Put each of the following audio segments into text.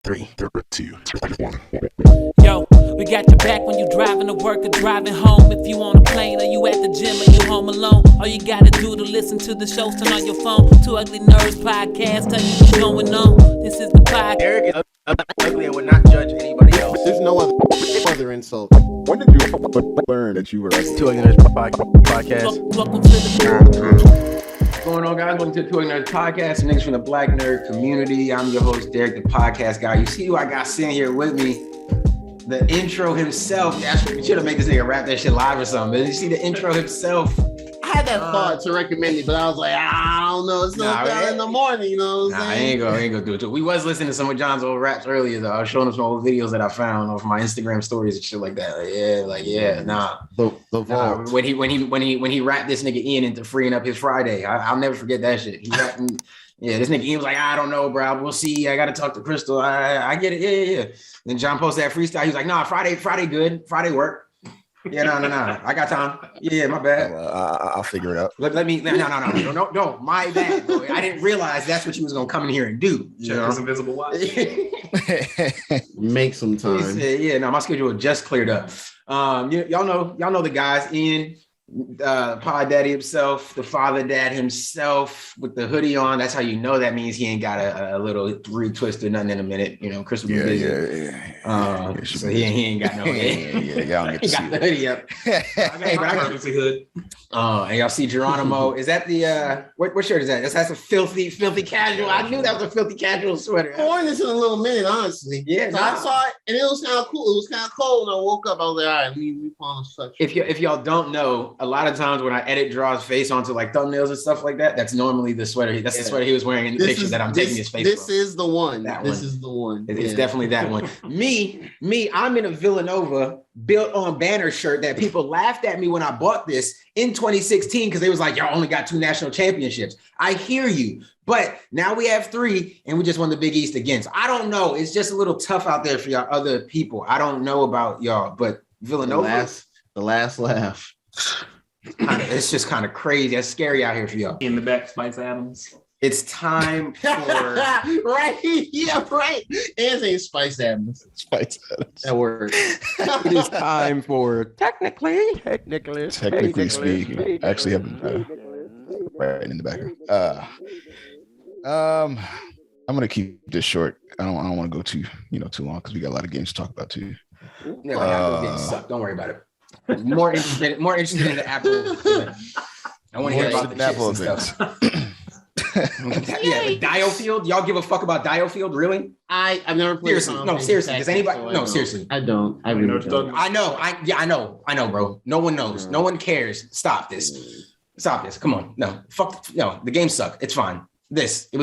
3, 2, 1. Yo, we got your back when you driving to work or driving home. If you on a plane or you at the gym or you home alone, all you gotta do to listen to the shows, turn on your phone. Two Ugly Nerds podcast, tell you what's going on. This is the podcast. Eric is ugly and would not judge anybody else. There's no other insult. When did you learn that you were Two Ugly Nerds podcast. Welcome to the What's going on, guys? Welcome to the Two Ugly Nerds podcast. Niggas from the Black Nerd community. I'm your host, Derek, the podcast guy. You see who I got sitting here with me? The intro himself. We should have made this nigga rap that shit live or something. But you see the intro himself. I had that thought to recommend it, but I was like, I don't know. It's not down in the morning, you know what I'm saying? I ain't gonna do it too. We was listening to some of John's old raps earlier, though. I was showing him some old videos that I found off my Instagram stories and shit like that. The vault. When he rapped this nigga Ian into freeing up his Friday, I'll never forget that shit. He rapping, this nigga Ian was like, I don't know, bro. We'll see. I gotta talk to Crystal. I get it. Yeah. Then John posted that freestyle. He was like, nah, Friday good. Friday work. Yeah, no. I got time. Yeah, my bad. I'll figure it out. No, my bad. Boy. I didn't realize that's what you was gonna come in here and do. Check this invisible watch. Make some time. Said, my schedule just cleared up. Y'all know the guys. Ian, Pod Daddy himself, the father dad himself with the hoodie on. That's how you know that means he ain't got a little retwist or nothing in a minute. You know, Chris will be busy. So he ain't got no head. Y'all don't get to see the hoodie up. I got my emergency hood. And y'all see Geronimo. Is that the what shirt is that? That's a filthy casual. I knew that was a filthy casual sweater. I wore this in a little minute, honestly. Yeah, so I saw it and it was kind of cool. It was kind of cold when I woke up. I was like, all right, we on such. If y'all don't know, a lot of times when I edit Draw's face onto like thumbnails and stuff like that, that's normally the sweater. That's the sweater he was wearing in the picture that I'm taking his face This from. is the one. This is the one. It's definitely that one. Me, I'm in a Villanova built on banner shirt that people laughed at me when I bought this in 2016 because they was like, y'all only got 2 national championships. I hear you, but now we have 3 and we just won the Big East again. So I don't know. It's just a little tough out there for y'all other people. I don't know about y'all, but Villanova. The last laugh. It's just kind of crazy. It's scary out here for y'all. In the back, Spice Adams. It's time for right. Yeah, right. Anything Spice Adams. That word. It is time for technically speaking. I actually have right in the background. I'm gonna keep this short. I don't want to go too long because we got a lot of games to talk about too. Games suck. Don't worry about it. More interested in the Apple. I want to hear about the Apple stuff. The Diofield. Y'all give a fuck about Diofield, really? I've never played. Seriously. Does anybody? No, seriously. I don't. I really don't. I know, bro. No one knows. No one cares. Stop this. Come on. No. Fuck. No. The game sucked. It's fine. This. You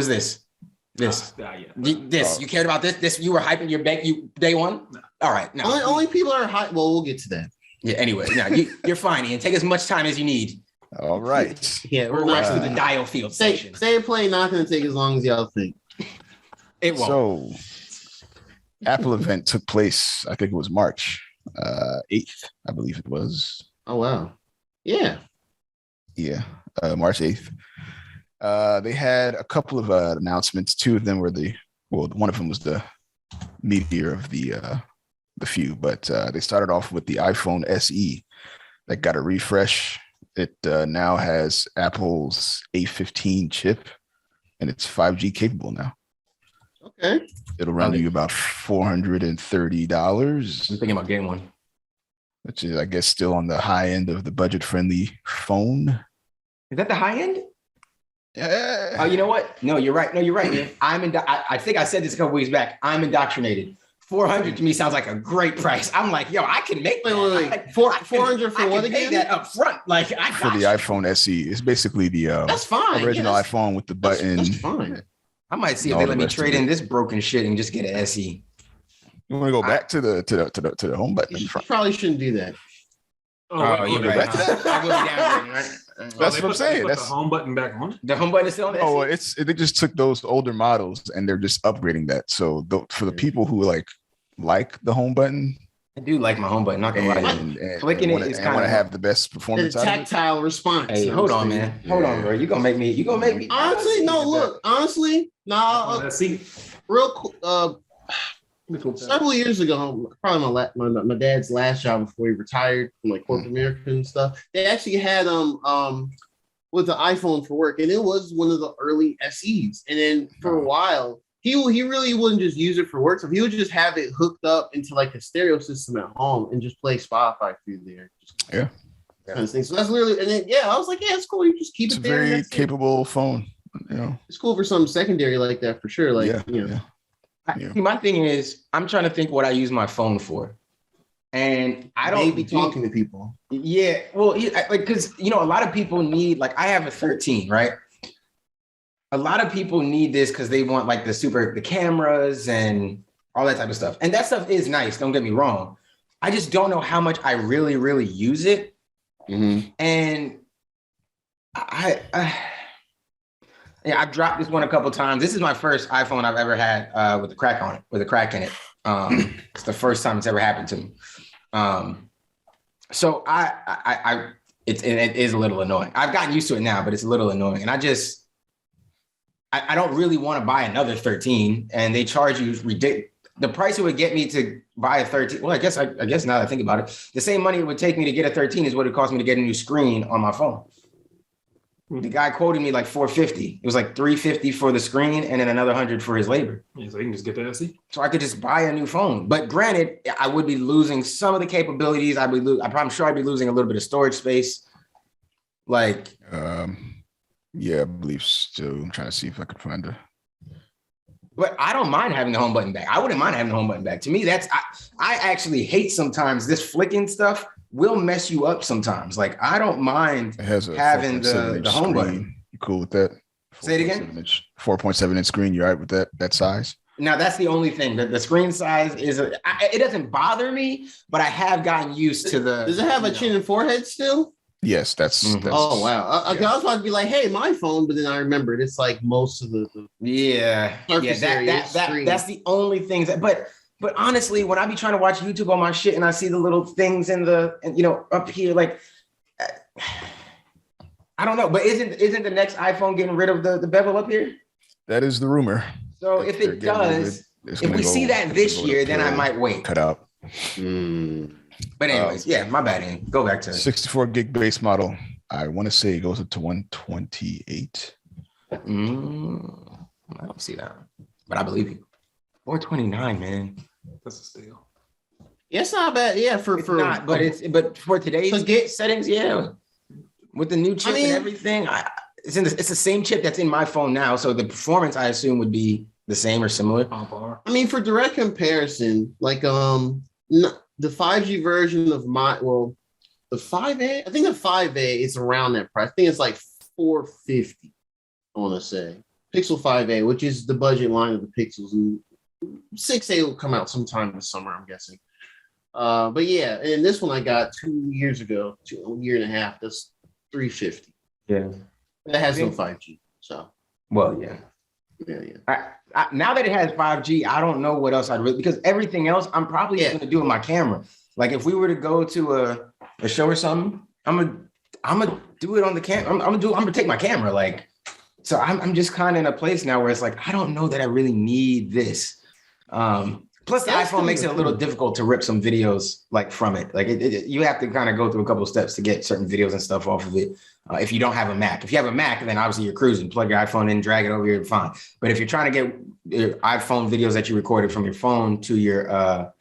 cared about this? This you were hyping your back. You day one. No. All right. No. Only people are hyped. Well, we'll get to that. Yeah. Anyway, you're fine, Ian. Take as much time as you need. All right. Yeah, we're right to the Diofield section. Stay play not going to take as long as y'all think. It won't. So, Apple event took place. I think it was March 8th. I believe it was. Oh wow. Yeah. March 8th. They had a couple of announcements. 2 of them were one of them was the meteor of the few, but they started off with the iPhone SE that got a refresh. It now has Apple's A15 chip, and it's 5G capable now. Okay. It'll run you about $430. I'm thinking about getting one. Which is, I guess, still on the high end of the budget-friendly phone. Is that the high end? Yeah. Oh, you know what? No, you're right. Man. I think I said this a couple weeks back. I'm indoctrinated. 400 to me sounds like a great price. I'm like, yo, I can make that. Wait. 400 for what again? That up front. Like for the iPhone SE. It's basically the that's fine. Original iPhone with the button. That's fine. I might see if they let me trade in this broken shit and just get an SE. You want to go back to the home button? You probably shouldn't do that. You're right. I will be down, right? That's what I'm saying. That's the home button back on. The home button is still on. Oh, they just took those older models and they're just upgrading that. So for the people who like the home button, I do like my home button. Not gonna lie, clicking it is kind of want to have the best performance. The tactile response. Hey, hold on, man. Hold on, bro. You gonna make me. Honestly, no. Look, honestly, nah. Let's see. Real Several years ago, probably my dad's last job before he retired from like corporate America and stuff. They actually had with the iPhone for work, and it was one of the early SEs. And then for a while, he really wouldn't just use it for work, so he would just have it hooked up into like a stereo system at home and just play Spotify through there. Yeah. Kind of thing. So that's literally, and then I was like, yeah, it's cool. You just keep it there. It's a very capable phone. It's cool for something secondary like that for sure. Like See, my thing is, I'm trying to think what I use my phone for, and I don't be talking to people. Yeah, well, like because a lot of people need, like, I have a 13, right? A lot of people need this because they want like the cameras and all that type of stuff, and that stuff is nice. Don't get me wrong. I just don't know how much I really, really use it. Mm-hmm. And I've dropped this one a couple times. This is my first iPhone I've ever had with a crack on it, with a crack in it. It's the first time it's ever happened to me. So it is a little annoying. I've gotten used to it now, but it's a little annoying. And I don't really want to buy another 13, and they charge you ridiculous. The price it would get me to buy a 13, well, I guess now that I think about it, the same money it would take me to get a 13 is what it cost me to get a new screen on my phone. The guy quoted me like $450. It was like $350 for the screen and then another $100 for his labor. Yeah, so you can just get the SE. So I could just buy a new phone. But granted, I would be losing some of the capabilities. I'm sure I'd be losing a little bit of storage space. Like, yeah, I believe so. I'm trying to see if I can find a. But I don't mind having the home button back. I wouldn't mind having the home button back. To me, I actually hate sometimes this flicking stuff will mess you up sometimes. Like, I don't mind having the home button. You cool with that? Say it again? 4.7-inch screen. You all right with that size? Now, that's the only thing. The screen size it doesn't bother me, but I have gotten used to the. Does it have a chin and forehead still? Yes, that's. Oh wow! I was about to be like, "Hey, my phone," but then I remembered it's like most of the that's the only thing that. But honestly, when I be trying to watch YouTube on my shit and I see the little things up here, like, I don't know. But isn't the next iPhone getting rid of the bevel up here? That is the rumor. So if it does, if we see that this year, then I might wait. Cut out. But anyways, my bad. Ian. Go back to 64 gig base model. I want to say it goes up to 128. I don't see that, but I believe you. 429, man. That's a steal. Yeah, it's not bad. Yeah, for not, but for today's settings, yeah. With the new chip and everything, it's the same chip that's in my phone now, so the performance I assume would be the same or similar. I mean, for direct comparison, like the 5G version of the 5A, I think the 5A is around that price. I think it's like $450, I want to say. Pixel 5A, which is the budget line of the Pixels. And 6A will come out sometime this summer, I'm guessing. But yeah, and this one I got 2 years ago, a year and a half. That's $350. Yeah. That has no 5G, so. Well, yeah. Now that it has 5G, I don't know what else I'd really, because everything else I'm probably just gonna do with my camera. Like if we were to go to a show or something, I'm gonna do it on the camera. I'm gonna take my camera. Like, so I'm just kind of in a place now where it's like I don't know that I really need this. Plus the iPhone makes it a little difficult to rip some videos like from it. Like you have to kind of go through a couple of steps to get certain videos and stuff off of it. If you don't have a Mac, if you have a Mac, then obviously you're cruising. Plug your iPhone in, drag it over here, fine. But if you're trying to get your iPhone videos that you recorded from your phone to your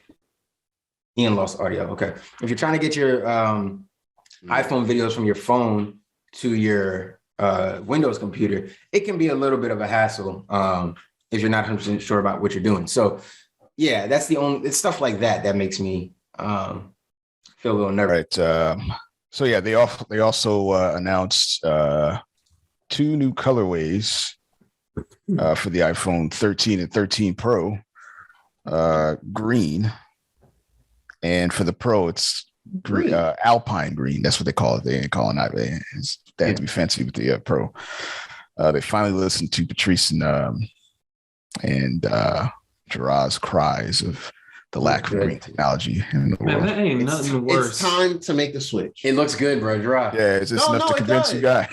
Ian lost audio. Okay, if you're trying to get your iPhone videos from your phone to your Windows computer, it can be a little bit of a hassle if you're not 100% sure about what you're doing. So. Yeah, that's it's stuff like that makes me feel a little nervous. Right. So yeah, they also announced 2 new colorways for the iPhone 13 and 13 Pro. Green, and for the Pro, it's green, Alpine green. That's what they call it. They ain't calling it. They had to be fancy with the Pro. They finally listened to Patrice and Gerard's cries of the lack of green technology in the world. That ain't nothing worse. It's time to make the switch. It looks good, bro. Gerard. Yeah, is this enough to convince you guys?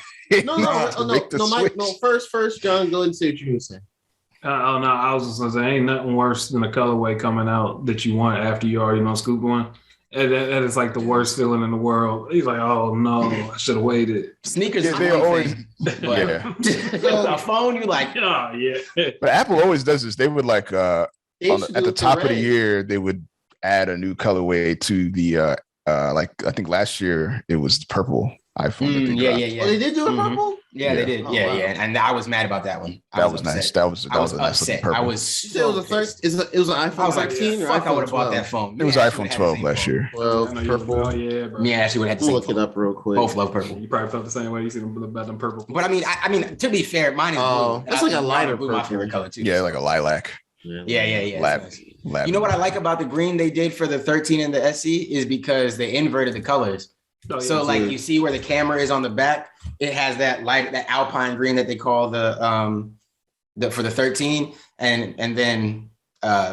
No. First, John, go ahead and say what you're going to say. Oh no, I was just gonna say, ain't nothing worse than a colorway coming out that you want after you already know scoop one. And that is like the worst feeling in the world. He's like, oh no, I should have waited. Sneakers Yeah, is they one always. thing, Yeah, but a phone, you like, Oh yeah. but Apple always does this. They would like They used to at do the it for top of the red. year, they would add a new colorway to the like I think last year it was the purple iPhone. that they yeah, dropped. yeah, yeah. Oh, they did do a Mhm. purple? Yeah, they Yeah. did. Oh, Yeah, wow. yeah. And I was mad about that one. That was nice. upset. That was I was a nice looking upset. purple. I was You said it was so a third. pissed. It was an iPhone I was like, 13 or fuck, I iPhone would have bought 12? that phone. It was Me and Ashley iPhone had the 12 same last phone. year. 12 I know you- purple. Oh yeah, bro. Me and Ashley would have had the I'm same look it phone. up real quick. Both love purple. You probably felt the same way. You see them about them purple. But I mean, to be fair, mine is Oh, blue. that's And like a mine lighter is blue, my purple. favorite color too. Yeah, like a lilac. Yeah. Lab. It's nice. You know what I like about the green they did for the 13 and the SE is because they inverted the colors. Oh, yeah. So like you see where the camera is on the back, it has that that alpine green that they call the for the 13, and then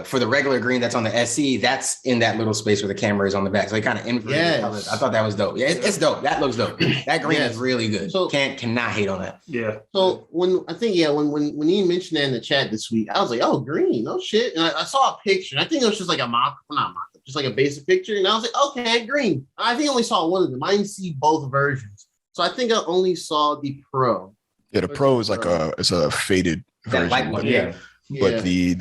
for the regular green that's on the SE, that's in that little space where the camera is on the back. So they kind of inverted Yes. the colors. I thought that was dope. Yeah, it's dope. That looks dope. That green Yes. is really good. So- Cannot hate on that. Yeah. So when you mentioned that in the chat this week, I was like, oh, green, oh shit. And I saw a picture. And I think it was just like a not mock, just like a basic picture. And I was like, okay, green. I think I only saw one of them. I didn't see both versions. So I think I only saw the Pro. Yeah, the Pro is like it's a faded That version. light one, but, yeah. but the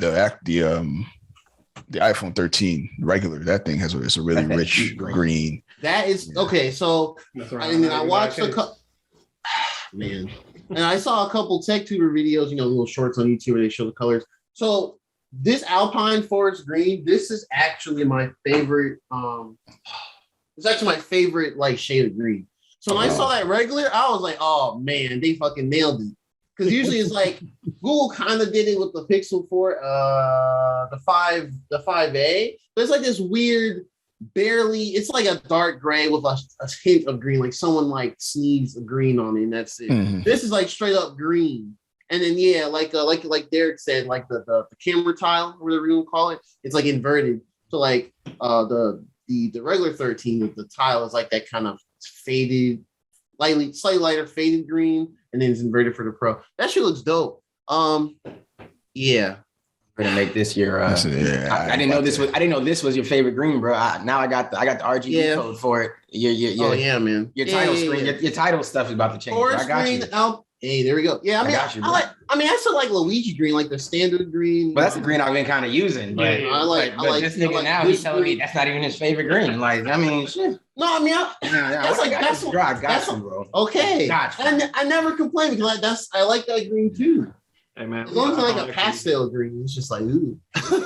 iPhone 13 regular, that thing it's a really That's that rich deep green. green. That is okay. So That's and then I watched a couple. Man, and I saw a couple tech tuber videos, little shorts on YouTube where they show the colors. So this Alpine Forest Green, this is actually my favorite. It's actually my favorite like shade of green. So when I saw that regular, I was like, oh man, they fucking nailed it. Because usually it's like Google kind of did it with the Pixel 4, the 5A, but it's like this weird, barely. It's like a dark gray with a hint of green, like someone like sneezed a green on it, and that's it. Mhm. This is like straight up green. And then yeah, like Derek said, like the camera tile, whatever you want to call it, it's like inverted. So like the regular 13, the tile is like that kind of faded, slightly lighter faded green, and then it's inverted for the Pro. That shit looks dope. Yeah. We're gonna make this your. That's it, yeah, I didn't know this was. I didn't know this was your favorite green, bro. Now I got the RGB code for it. Oh yeah, man. Your title screen. Your title stuff is about to change. Bro. I Forest got green you. Hey, there we go. Yeah, I mean, got you, bro. I still like Luigi green, like the standard green. But that's the green I've been kind of using. But, Yeah, I like this nigga like now, this he's telling me green. that's not even his favorite green. Like, I mean, shit. No, I mean, That's like- like that's- I got that's- you, bro. okay. Gotcha. I never complain because I like that green too. Hey man. As long as I like a pastel green, it's just like ooh.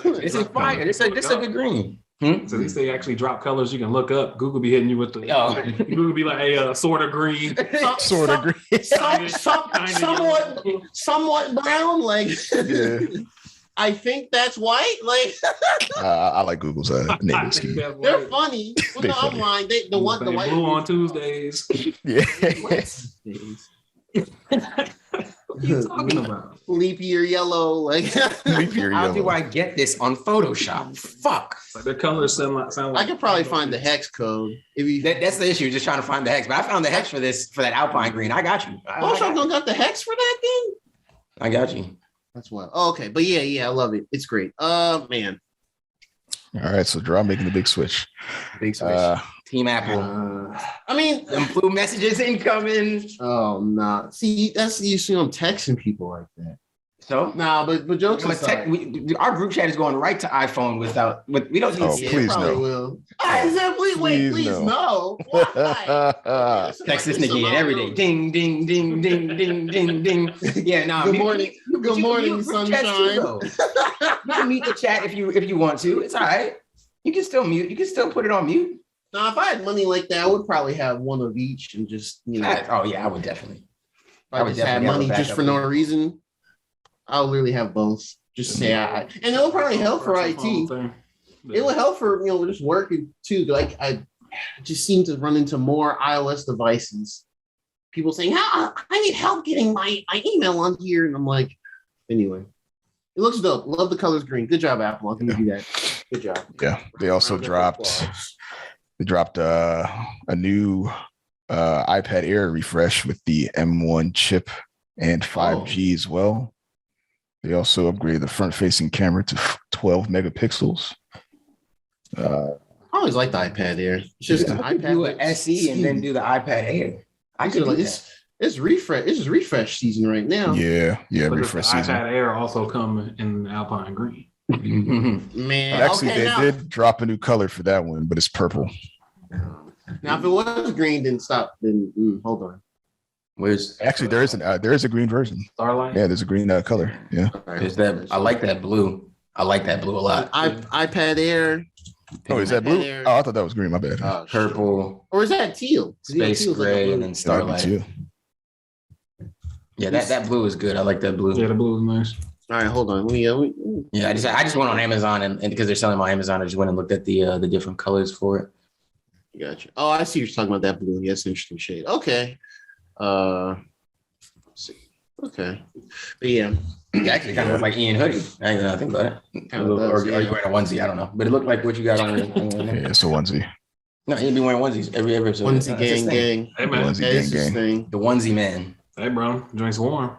This is fire. This is a good green. So at least they actually drop colors you can look up. Google be hitting you with the. Oh. Google be like, hey, sort of green. Sort of green. Somewhat brown. Like Yeah. I think that's white. Like I like Google's native scheme. they're funny. Well, They no, I'm funny. lying. The white blue on Tuesdays. Yeah. What are you talking about? leap year yellow. Like Leap year How do yellow. I get this on Photoshop? Fuck. Like their colors sound like. I could probably find the hex code if you. That's the issue. Just trying to find the hex. But I found the hex for that Alpine green. I got you. Photoshop don't got the hex for that thing. I got you. That's what. Oh, okay, but yeah, I love it. It's great. Man. All right, so Draw making the big switch. Big switch. Team Apple. I mean, Them blue messages incoming. oh nah. See, that's you see I'm texting people like that. So Nah, but jokes aside. our group chat is going right to iPhone with we don't need Oh, to please probably no. will. I said, please no. Why? text this nigga in every day. Ding, ding, ding, ding, ding, ding, ding. Yeah, nah. Good morning. Good morning, group chats too, sunshine. though. You can mute the chat if you want to. It's all right. You can still mute. You can still put it on mute. Now, if I had money like that, I would probably have one of each and just Oh yeah, I would definitely. If I would just had definitely have a money just backup for no plan. reason, I'll literally have both. Just say and it will probably help for IT. It will help for just working too. Like I just seem to run into more iOS devices. People saying, I need help getting my email on here. And I'm like, anyway. It looks dope. Love the colors green. Good job, Apple. I'm gonna do that. Good job. Yeah, they also dropped a new iPad Air refresh with the M1 chip and 5G as well. They also upgraded the front-facing camera to 12 megapixels. I always like the iPad Air. It's just an iPad. Do an SE and then do the iPad Air. I could like it's refresh. It's refresh season right now. Yeah, But refresh the season. iPad Air also come in Alpine green. Man, Actually, okay, they did drop a new color for that one, but it's purple. Now, if it was green, then stop. Then hold on. Where's Actually, there is a green version. Starlight. Yeah, there's a green color. Yeah. Is that? I like that blue. I like that blue a lot. iPad Air. Oh, is that blue? Air. Oh, I thought that was green. My bad. Purple, Or is that teal? space Teal's like a gray, blue. and then It might be starlight. too. Yeah, that blue is good. I like that blue. Yeah, the blue is nice. All right, hold on. Yeah, I just went on Amazon and because they're selling them on Amazon, I just went and looked at the different colors for it. Gotcha. Oh, I see you're talking about that blue. Yes, interesting shade. Okay. Let's see. Okay. But yeah. It actually kind of looked like Ian hoodie. I didn't even think about it. Kinda does, Or yeah. are you wearing a onesie? I don't know, but it looked like what you got on your. Yeah, it's a onesie. No, you'd be wearing onesies every episode. Onesie That's his gang thing. gang. Hey man. Onesie Yeah, gang it's his gang. thing. The onesie man. Hey bro, joint's warm.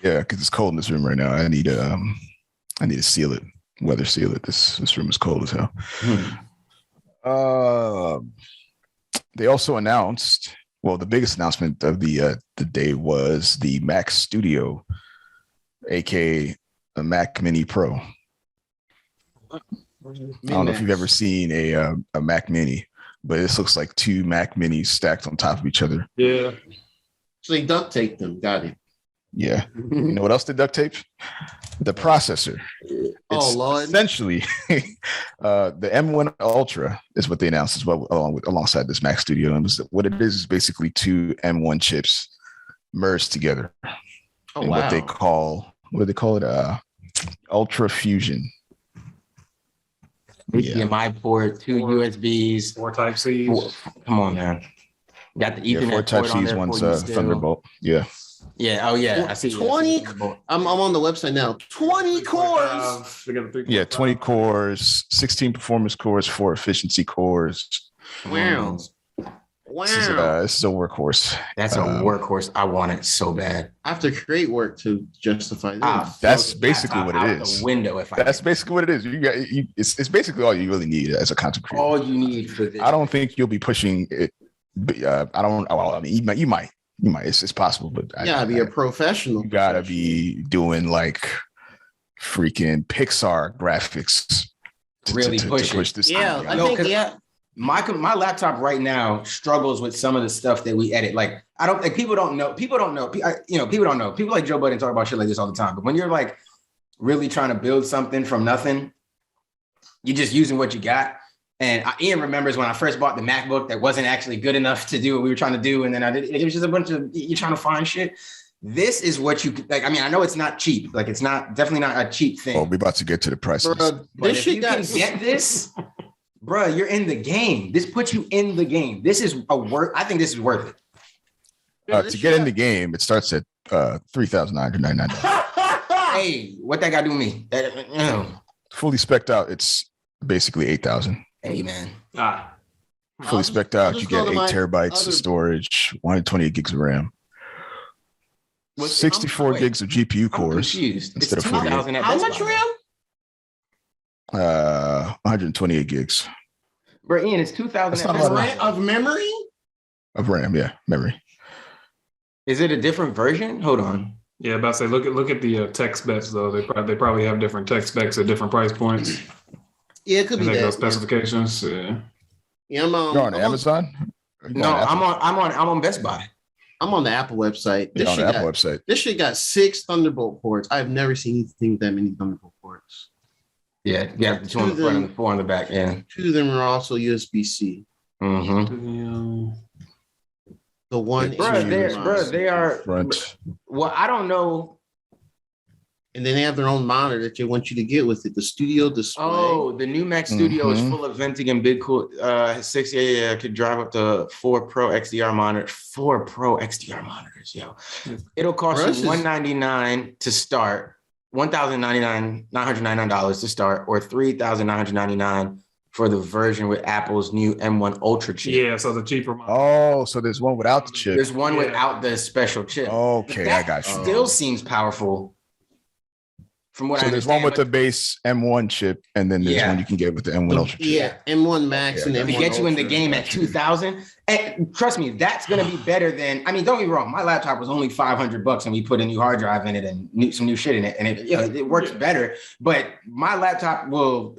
Yeah, because it's cold in this room right now. I need to seal it, weather seal it. This room is cold as hell. They also announced, well, the biggest announcement of the day was the Mac Studio, aka a Mac Mini Pro. I don't know if you've ever seen a Mac Mini, but this looks like two Mac Minis stacked on top of each other. Yeah. So they duct taped them. Got it. Yeah. You know what else they duct taped? The processor. Oh, It's Lord. essentially the M1 Ultra is what they announced as well, alongside this Mac Studio. And what it is basically two M1 chips merged together. Oh, And wow. what do they call it? Ultra Fusion. Yeah. HDMI port, two USBs. 4 type C's. Come on, man. Got the Ethernet Four Type port on C's, there one's for you still. Thunderbolt. Yeah. Yeah. Oh yeah. I see. 20 I'm on the website now. 20 cores. They got a 3.5. Yeah, 20 cores, 16 performance cores, 4 efficiency cores. Wow. This is a workhorse. That's a workhorse. I want it so bad. I have to create work to justify this. That's basically what it is. The window, if That's basically what it is. It's basically all you really need as a content creator. all you need for this. I don't think you'll be pushing it. I don't. Well, I mean, you might. It's possible, but You gotta be a professional. You gotta be doing like freaking Pixar graphics Really to push it. push this. Yeah, thing I out. No, think 'cause my laptop right now struggles with some of the stuff that we edit. Like, I don't think people don't know. People don't know. People don't know. People like Joe Budden talk about shit like this all the time. But when you're like really trying to build something from nothing, you're just using what you got. And Ian remembers when I first bought the MacBook that wasn't actually good enough to do what we were trying to do. And then it was just a bunch of, you're trying to find shit. This is what you like. I mean, I know it's not cheap. Like, it's definitely not a cheap thing. Oh, we're about to get to the prices. Bro, But this if shit you got can get this, bro, you're in the game. This puts you in the game. This is I think this is worth it. To get in the game, it starts at $3,999. Hey, what that got to do with me? Fully spec'd out, it's basically $8,000. Hey, man. Fully spec'd out, you get 8 terabytes of storage, 128 gigs of RAM, 64 gigs of GPU I'm cores confused. instead of It's 48. 2,000 at How Best much Buy. RAM? 128 gigs Bro, Ian, it's 2,000 That's at not a Best lot Buy. Of memory? of RAM. Yeah, memory. Is it a different version? Hold on. Yeah, about to say, look at the tech specs though. They probably have different tech specs at different price points. Yeah, it could be And they go that. specifications. Yeah. Yeah, I'm You're on Amazon? Or you No, on Apple? I'm on Best Buy. I'm on the Apple website. You're on the Apple website. This shit got 6 Thunderbolt ports. I've never seen anything with that many Thunderbolt ports. Yeah, the 2 on the front and the 4 on the back. Yeah. 2 of them are also USB-C. Mm-hmm. The one They are. Front. Well, I don't know. and then they have their own monitor that they want you to get with it. The studio display. Oh, the new Mac Studio is Mhm. full of venting and big cool. 6 could drive up to 4 Pro XDR monitor. 4 Pro XDR monitors, yo. It'll cost Russ you $199 to start, $1,999 to start, or $3,999 for the version with Apple's new M1 Ultra chip. Yeah, so the cheaper model. Oh, so there's one without the chip. There's one Yeah. without the special chip. Okay, That I got you. Still seems powerful. From what I So there's understand, one with the base M1 chip, and then there's one you can get with the M1 Ultra chip. Yeah, M1 Max and to M1 get you in the Ultra. game at 2,000. And trust me, that's going to be better than. I mean, don't get me wrong. My laptop was only $500, and we put a new hard drive in it and some new shit in it, and it works better. But my laptop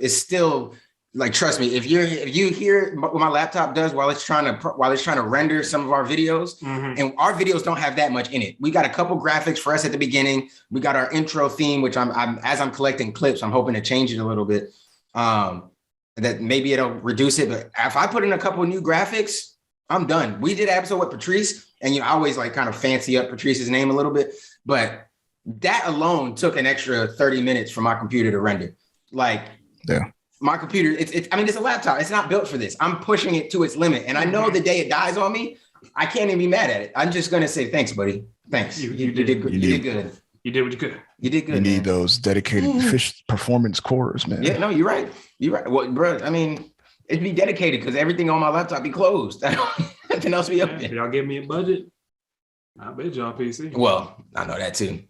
is still. Like, trust me, if you hear what my laptop does while it's trying to render some of our videos, and our videos don't have that much in it. We got a couple graphics for us at the beginning. We got our intro theme, which I'm collecting clips, I'm hoping to change it a little bit. That maybe it'll reduce it. But if I put in a couple new graphics, I'm done. We did an episode with Patrice, and I always like kind of fancy up Patrice's name a little bit, but that alone took an extra 30 minutes for my computer to render. Like, yeah. My computer, it's a laptop. It's not built for this. I'm pushing it to its limit. And I know the day it dies on me, I can't even be mad at it. I'm just going to say, thanks, buddy. Thanks. You did good. You did good. You did what you could. You did good. You need those dedicated fish performance cores, man. Yeah, no, you're right. You're right. Well, bro, I mean, it'd be dedicated because everything on my laptop be closed. Nothing else be open. If y'all give me a budget, I'll bet y'all PC. Well, I know that too.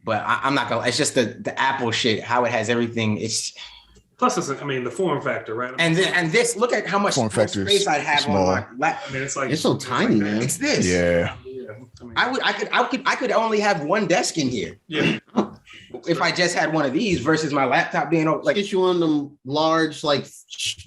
But I'm not gonna. It's just the Apple shit. How it has everything. Plus, it's the form factor, right? And this. Look at how much space I have small. on my laptop. It's so tiny, man. It's this. Yeah. I could only have one desk in here. Yeah. If I just had one of these versus my laptop being like. Get you one of them large, like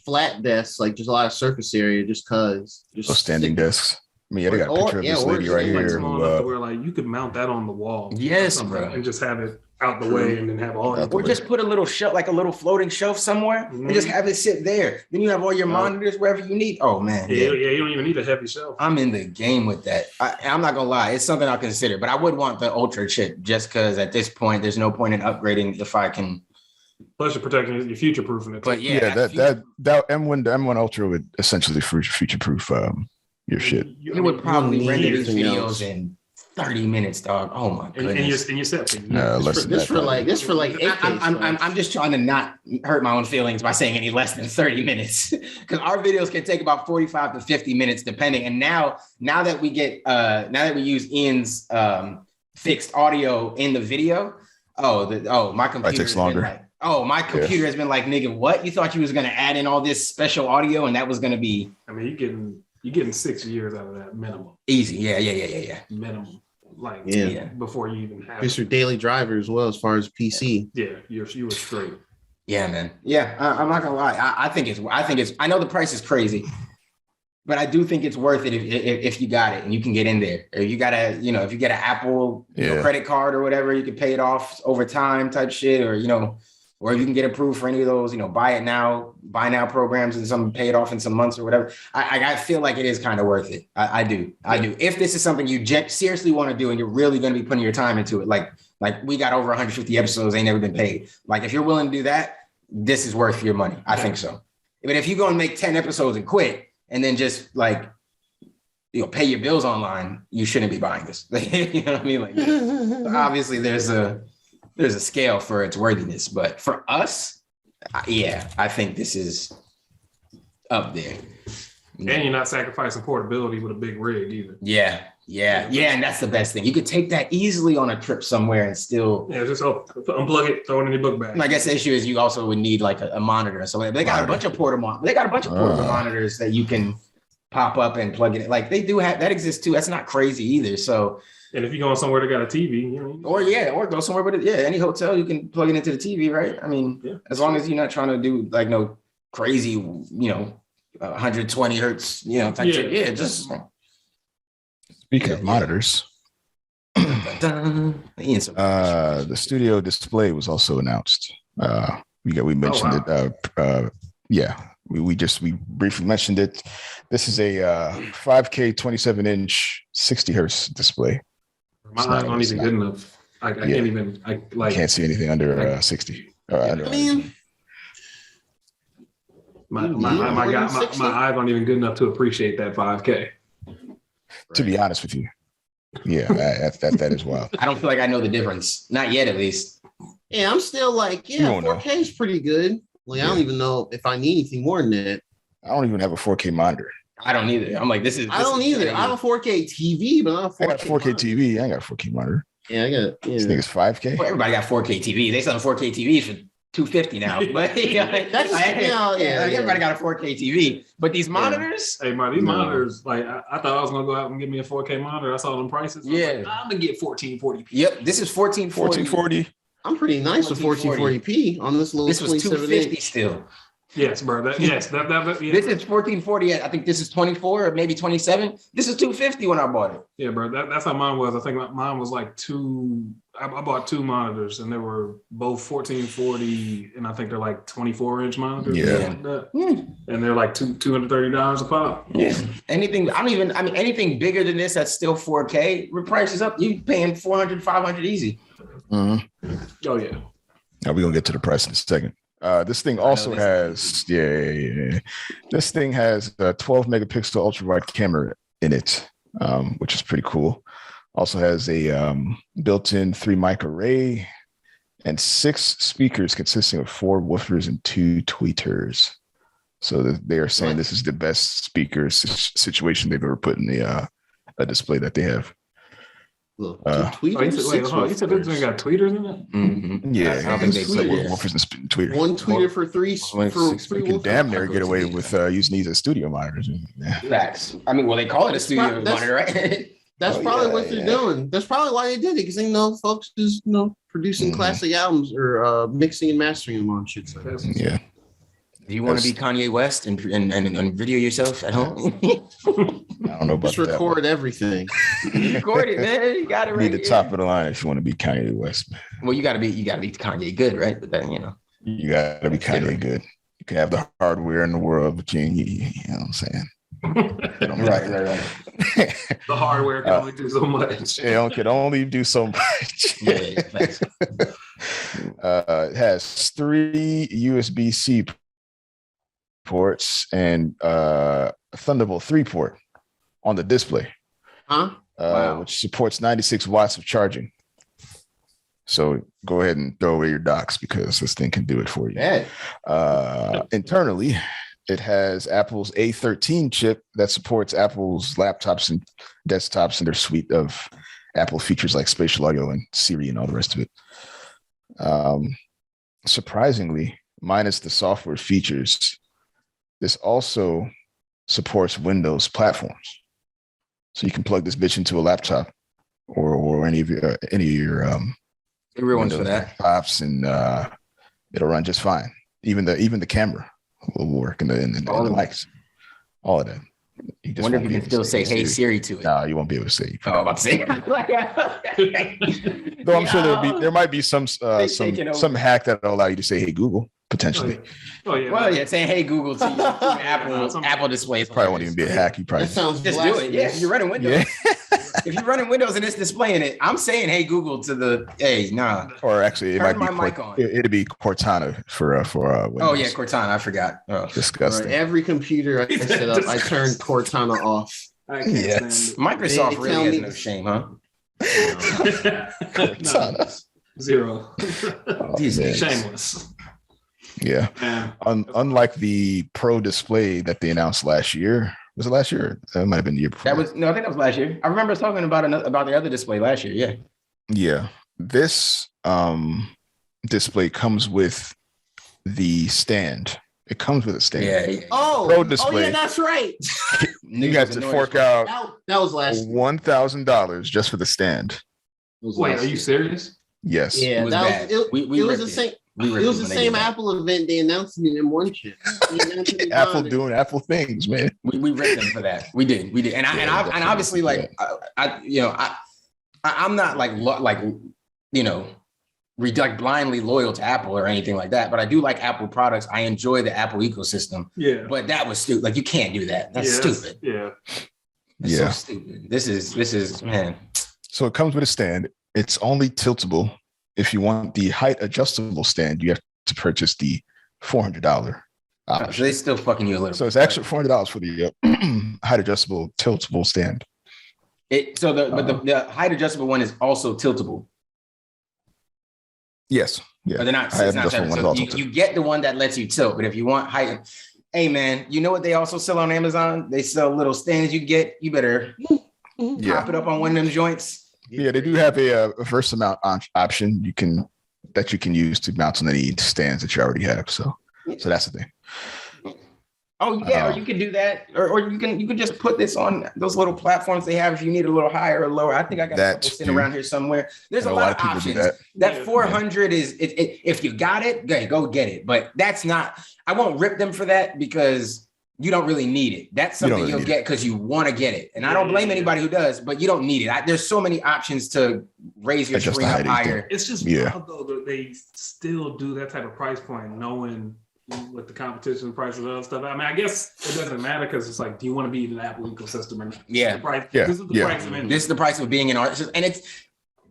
flat desks, like just a lot of surface area, just cause. Those standing desks. I mean, they got a picture of this lady right here. Where you could mount that on the wall. Yes, bro. And just have it out the way and then have all or just put a little shelf, like a little floating shelf somewhere, and just have it sit there. Then you have all your monitors wherever you need. Oh man. Yeah, you don't even need a heavy shelf. I'm in the game with that. I'm not gonna lie, it's something I'll consider, but I would want the Ultra chip just because at this point there's no point in upgrading if I can. Plus you're protecting your future proofing it. But that M1 the M1 Ultra would essentially future proof your shit. It would probably render these videos in 30 minutes, dog. Oh my goodness. And you said this for like 8K. I'm just trying to not hurt my own feelings by saying any less than 30 minutes because our videos can take about 45 to 50 minutes depending. And now that we use Ian's fixed audio in the video, my computer takes longer. My computer has been like, nigga, what? You thought you was gonna add in all this special audio and that was gonna be? I mean, you're getting 6 years out of that minimum. Easy, yeah. Minimum. Before you even have it's your daily driver as well as far as PC. Yeah, you were straight. Yeah, man. Yeah, I'm not gonna lie. I think it's. I know the price is crazy, but I do think it's worth it if you got it and you can get in there. Or you got if you get an Apple credit card or whatever, you can pay it off over time type shit, or or if you can get approved for any of those, buy now programs and some pay it off in some months or whatever. I feel like it is kind of worth it. I do. If this is something you seriously want to do and you're really going to be putting your time into it, like we got over 150 episodes, ain't never been paid. Like if you're willing to do that, this is worth your money. I think so. But if you go and make 10 episodes and quit and then just pay your bills online, you shouldn't be buying this. You know what I mean? Like obviously there's a scale for its worthiness, but for us, I think this is up there. And you're not sacrificing portability with a big rig either. Yeah, and that's the best thing. You could take that easily on a trip somewhere and still. Yeah, just unplug it, throw it in your book bag. I guess the issue is you also would need like a monitor or something. They got a bunch of portable monitors that you can pop up and plug it in. Like they do have that exists too. That's not crazy either. So. And if you're going somewhere that got a TV, or go somewhere with it. Yeah, any hotel you can plug it into the TV, right? I mean, as long as you're not trying to do like no crazy, 120 hertz, type shit. Yeah, just. Speaking of monitors, the studio display was also announced. We mentioned it. We briefly mentioned it. This is a 5K 27-inch 60 hertz display. My eyes aren't even good enough. I can't even. I can't see anything under 60. My eyes aren't even good enough to appreciate that 5K. To be honest with you, that is wild. I don't feel like I know the difference. Not yet, at least. Yeah, I'm still like, 4K is pretty good. Like, I don't even know if I need anything more than that. I don't even have a 4K monitor. I don't either. I'm like, I don't either. I have a 4K TV, but not a 4K. I got a 4K TV. I ain't got a 4K monitor. Yeah, I got. This Yeah. thing is 5K. Well, everybody got 4K TV. They selling 4K TVs for $250 now. But everybody got a 4K TV. But these monitors, Hey, man, these monitors, like I thought I was gonna go out and get me a 4K monitor. I saw them prices. Yeah. I'm gonna get 1440p. yep, this is 1440. I'm pretty nice with 1440p on this little. This was 250 still. Yes, bro. That This is 1440. I think this is 24 or maybe 27. This is 250 when I bought it. Yeah, bro. That's how mine was. I think mine was like two. I bought two monitors, and they were both 1440, and I think they're like 24-inch monitors. Yeah. And they're like $230 a pop. Yeah. Anything bigger than this that's still 4K, with prices up, you paying 400, 500 easy. Mm-hmm. Oh yeah. Now we're gonna get to the price in a second. This thing also has This thing has a 12 megapixel ultra wide camera in it, which is pretty cool. Also has a built-in 3 mic array and 6 speakers consisting of 4 woofers and 2 tweeters. So they are saying this is the best speaker situation they've ever put in a display that they have. Look, You said this thing got tweeters in it? Mm-hmm. Yeah, I don't think they it's like tweeted. woofers and tweeters. one tweeter for three. You can damn near get away with using these as studio monitors. Yeah. Facts. I mean, well, they call it a studio monitor, right? That's probably what they're doing. That's probably why they did it, because they know folks is producing classic albums or mixing and mastering them on shit. So Yeah. Do you want to be Kanye West and video yourself at home? I don't know about just record everything. Record it, man. You got it right. Need the top of the line if you want to be Kanye West. Man. Well, you gotta be Kanye good, right? But then you gotta be Kanye good. You can have the hardware in the world, but you know what I'm saying. Right. The hardware can only do so much. It can only do so much. Thanks. It has 3 USB-C ports and a Thunderbolt 3 port on the display, which supports 96 watts of charging. So go ahead and throw away your docks because this thing can do it for you. Internally, it has Apple's A13 chip that supports Apple's laptops and desktops and their suite of Apple features like spatial audio and Siri and all the rest of it. Surprisingly, minus the software features, this also supports Windows platforms. So you can plug this bitch into a laptop or any of your everyone's for that laptops, and it'll run just fine. Even the camera will work and the mics, all of that. I wonder if you can still say "Hey Siri" to it. No, you won't be able to say. I'm about to say. Though I'm sure there might be some hack that'll allow you to say "Hey Google" potentially. Oh yeah. Well, yeah, saying "Hey Google" to Apple displays probably won't even be a hack. You probably sounds just do it. Yeah, if you're running Windows. Yeah. If you're running Windows and it's displaying it, I'm saying "Hey Google" to the Or actually, it might be mic on. It'd be Cortana for Windows. Oh yeah, Cortana. I forgot. Oh. Disgusting. Right, every computer I set up, I turn Cortana off. I can't stand it. Microsoft really has no shame, huh? Cortana. Zero. Shameless. Yeah. Yeah. Unlike the Pro display that they announced last year. Was it last year? It might have been the year before. I think that was last year. I remember talking about the other display last year. Yeah. Yeah. This display comes with the stand. It comes with a stand. Yeah. Pro display. Oh yeah, that's right. You got to fork out that was last $1,000 just for the stand. Wait, are you serious? Yes. Yeah, It was bad. it was the same. It was the same Apple event. They announced it in one chip. Apple doing Apple things, man. We ripped them for that. We did, and obviously like I'm not like blindly loyal to Apple or anything like that, but I do like Apple products. I enjoy the Apple ecosystem. Yeah, but that was stupid. Like you can't do that. That's stupid. That's so stupid. This is man. So it comes with a stand. It's only tiltable. If you want the height adjustable stand, you have to purchase the $400 option. So they still fucking you a little. So it's actually $400 for the height adjustable tiltable stand. The height adjustable one is also tiltable. Yes. Yeah. But they're not. It's not so you get the one that lets you tilt, but if you want height, hey man, you know what they also sell on Amazon? They sell little stands you get. You better pop it up on one of them joints. Yeah, they do have a verse mount option you can use to mount on any stands that you already have. So that's the thing. Oh yeah, or you can do that, or you can just put this on those little platforms they have if you need a little higher or lower. I think I got a couple sitting around here somewhere. There's a lot of options. That 400 is if you got it, go get it. But that's not. I won't rip them for that because you don't really need it. That's something you'll get because you want to get it, and I don't blame anybody who does. But you don't need it. There's so many options to raise your screen up higher. It's just wild though that they still do that type of price point, knowing what the competition prices and other stuff. I mean, I guess it doesn't matter because it's like, do you want to be in the Apple ecosystem or not? Yeah. This is the price of it. This is the price of being an artist. And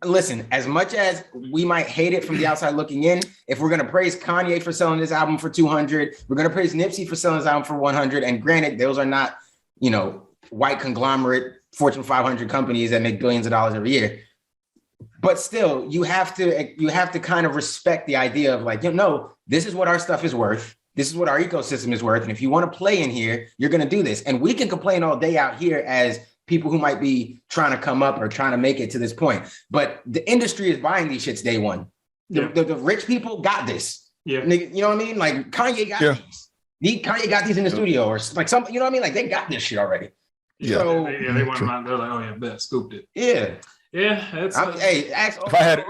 listen, as much as we might hate it from the outside looking in, if we're going to praise Kanye for selling his album for 200, we're going to praise Nipsey for selling his album for 100. And granted, those are not, white conglomerate Fortune 500 companies that make billions of dollars every year. But still, you have to kind of respect the idea of like, this is what our stuff is worth. This is what our ecosystem is worth. And if you want to play in here, you're going to do this. And we can complain all day out here as people who might be trying to come up or trying to make it to this point. But the industry is buying these shits day one. The rich people got this. Yeah. You know what I mean? Like Kanye got these. Kanye got these in the studio or like something, you know what I mean? Like they got this shit already. Yeah. So, they went around. They're like, oh yeah, bet, scooped it. Yeah. Yeah, that's. If I had it,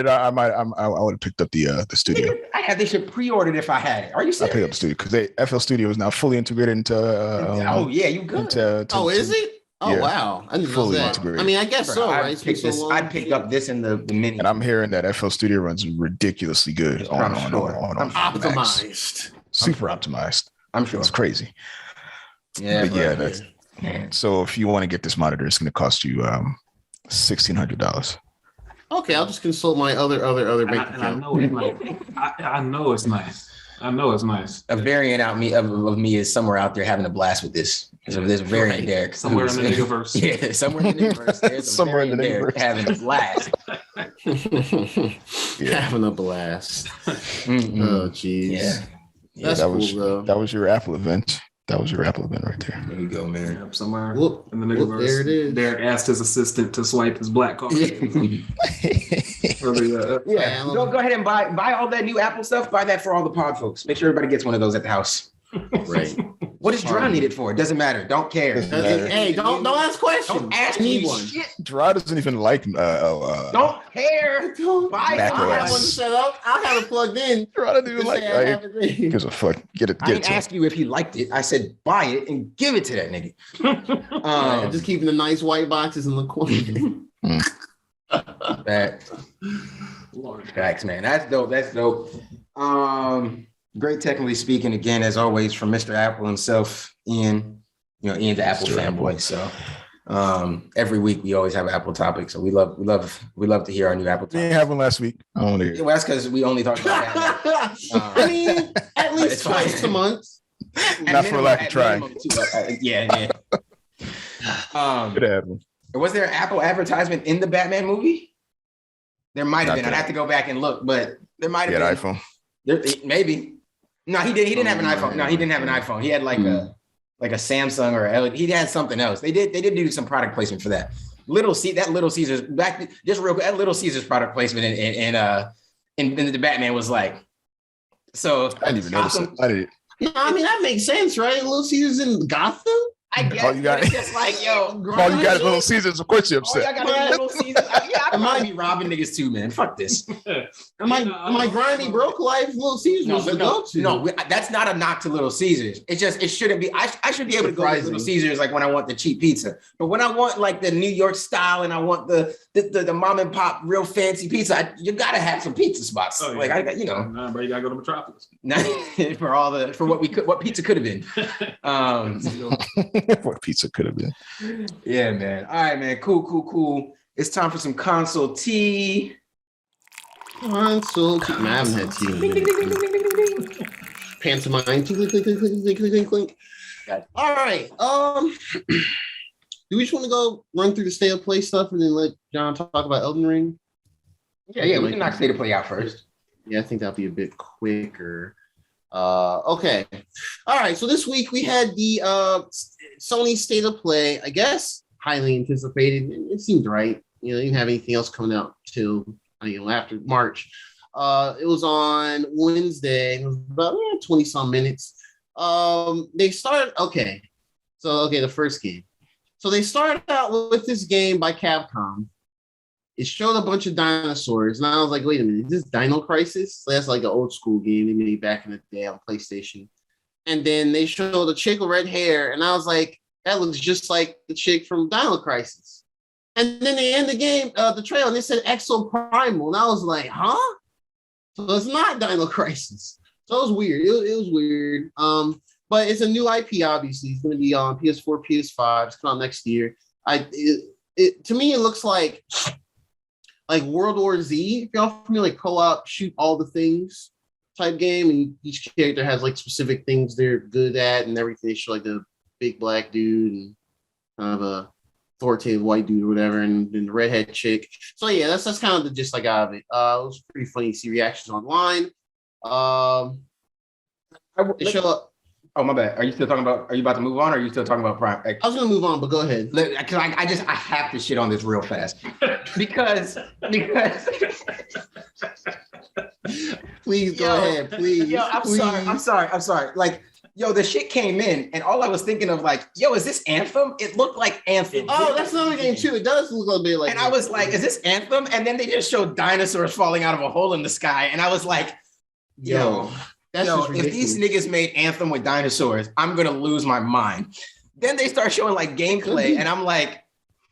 I would have picked up the studio. I had this shit pre-ordered if I had it. Are you serious? I picked up the studio because FL Studio is now fully integrated into. You good? Is it? Oh yeah, wow, I didn't know fully that. integrated. I mean, I guess so, right? I picked up this in the mini, and I'm hearing that FL Studio runs ridiculously good on optimized, super optimized. I'm sure it's crazy. Yeah, that's. So if you want to get this monitor, it's going to cost you $1,600. Okay, I'll just consult my other bank account. I know it's nice. I know it's nice. A variant of me is somewhere out there having a blast with this. There's a variant there. Somewhere in the universe. Yeah, somewhere in the universe. There's somewhere in the universe having a blast. Having a blast. Oh, geez. Yeah. That's cool, though. That was your Apple event. That was your Apple event right there. There you go, man. Yep, somewhere in the universe. There it is. Derek asked his assistant to swipe his black card. Go ahead and buy all that new Apple stuff. Buy that for all the pod folks. Make sure everybody gets one of those at the house. Right. What does Dra need it for? It doesn't matter. Don't care. Hey, don't ask questions. Don't ask me one. Dra doesn't even like don't care. Buy it. I have one set up. I have it plugged in. Dra doesn't even like gives a fuck. Get it. I didn't ask you if he liked it. I said buy it and give it to that nigga. Just keeping the nice white boxes in the corner. Facts, man. That's dope. Great technically speaking, again, as always, from Mr. Apple himself, Ian. Ian's the Apple fanboy. So every week we always have Apple topics. So we love to hear our new Apple topics. We didn't have one last week. I want to hear. Well, that's because we only talked about that. I mean, at least twice a month. Not for lack of trying. Yeah. Could have had one. Was there an Apple advertisement in the Batman movie? There might have been. I'd have to go back and look, but there might have been. iPhone. Maybe. No, he didn't have an iPhone. No, he didn't have an iPhone. He had like a Samsung or a LED. He had something else. They did do some product placement for that. Little Caesars back just real quick. That Little Caesars product placement in the Batman was like. So I didn't even notice it. I did. No, I mean that makes sense, right? Little Caesars in Gotham. I guess it's just like, all you got is Little Caesars. Of course you're upset. I got Little Caesars. I might be robbing niggas too, man. Fuck this. My grimy broke life, Little Caesars was the go-to. No, that's not a knock to Little Caesars. It shouldn't be. I should be able to go to Little Caesars like when I want the cheap pizza. But when I want like the New York style and I want the mom and pop real fancy pizza, you gotta have some pizza spots. Oh, yeah. Like I got, Nah, bro, you gotta go to Metropolis. for what pizza could have been. What pizza could have been. Yeah, man. All right, man. Cool. It's time for some console tea. Console tea. Man, I haven't had tea. Pantomime. Clink. All right. Do we just want to go run through the state of play stuff and then let John talk about Elden Ring? Yeah. We can knock state of play out first. Yeah, I think that'll be a bit quicker. Okay. All right. So this week we had the Sony State of Play, I guess, highly anticipated. It seemed right. You know, they didn't have anything else coming out till after March. It was on Wednesday. It was about 20 some minutes. They started the first game. So they started out with this game by Capcom. It showed a bunch of dinosaurs, and I was like, wait a minute, is this Dino Crisis? So that's like an old school game they made back in the day on PlayStation. And then they showed a chick with red hair, and I was like, that looks just like the chick from Dino Crisis. And then they end the game, the trailer, and they said ExoPrimal, and I was like, huh? So it's not Dino Crisis. So it was weird. It was weird. But it's a new IP, obviously. It's going to be on PS4, PS5. It's coming out next year. To me, it looks like World War Z. If y'all familiar, like co-op, shoot all the things type game, and each character has like specific things they're good at and everything. They show like the big black dude and kind of a authoritative white dude or whatever, and then the redhead chick. So yeah, that's kind of the gist I got of it. It was pretty funny to see reactions online. They show up. Oh, my bad. Are you about to move on, or are you still talking about Prime? I was going to move on, but go ahead. Because I have to shit on this real fast. because Please go ahead, please. Yo, I'm sorry. Like, yo, the shit came in, and all I was thinking of, like, yo, is this Anthem? It looked like Anthem. Oh, that's another game too. It does look a bit like. And I was like, is this Anthem? And then they just showed dinosaurs falling out of a hole in the sky, and I was like, yo. If these niggas made Anthem with dinosaurs, I'm gonna lose my mind. Then they start showing like gameplay, and I'm like,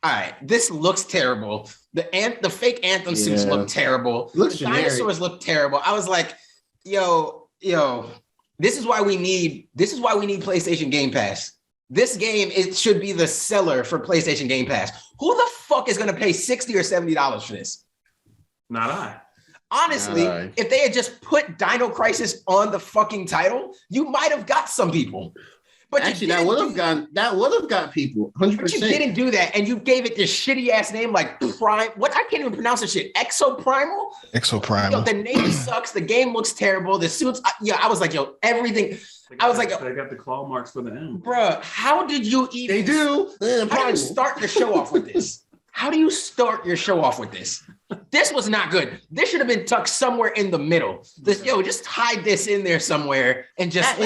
all right, this looks terrible. The fake Anthem suits look terrible. The dinosaurs look terrible. I was like, yo, this is why we need PlayStation Game Pass. This game, it should be the seller for PlayStation Game Pass. Who the fuck is gonna pay $60 or $70 for this? Not I. Honestly, if they had just put Dino Crisis on the fucking title, you might have got some people. But actually, that would have got people 100%. But you didn't do that, and you gave it this shitty ass name like Prime. What I can't even pronounce this shit. ExoPrimal. ExoPrimal. Yo, the name sucks. The game looks terrible. The suits. I was like, yo, everything. I was like, they got the claw marks for the M. Bruh, how did you even? They do. How do you start your show off with this? How do you start your show off with this? This was not good. This should have been tucked somewhere in the middle. Just hide this in there somewhere and just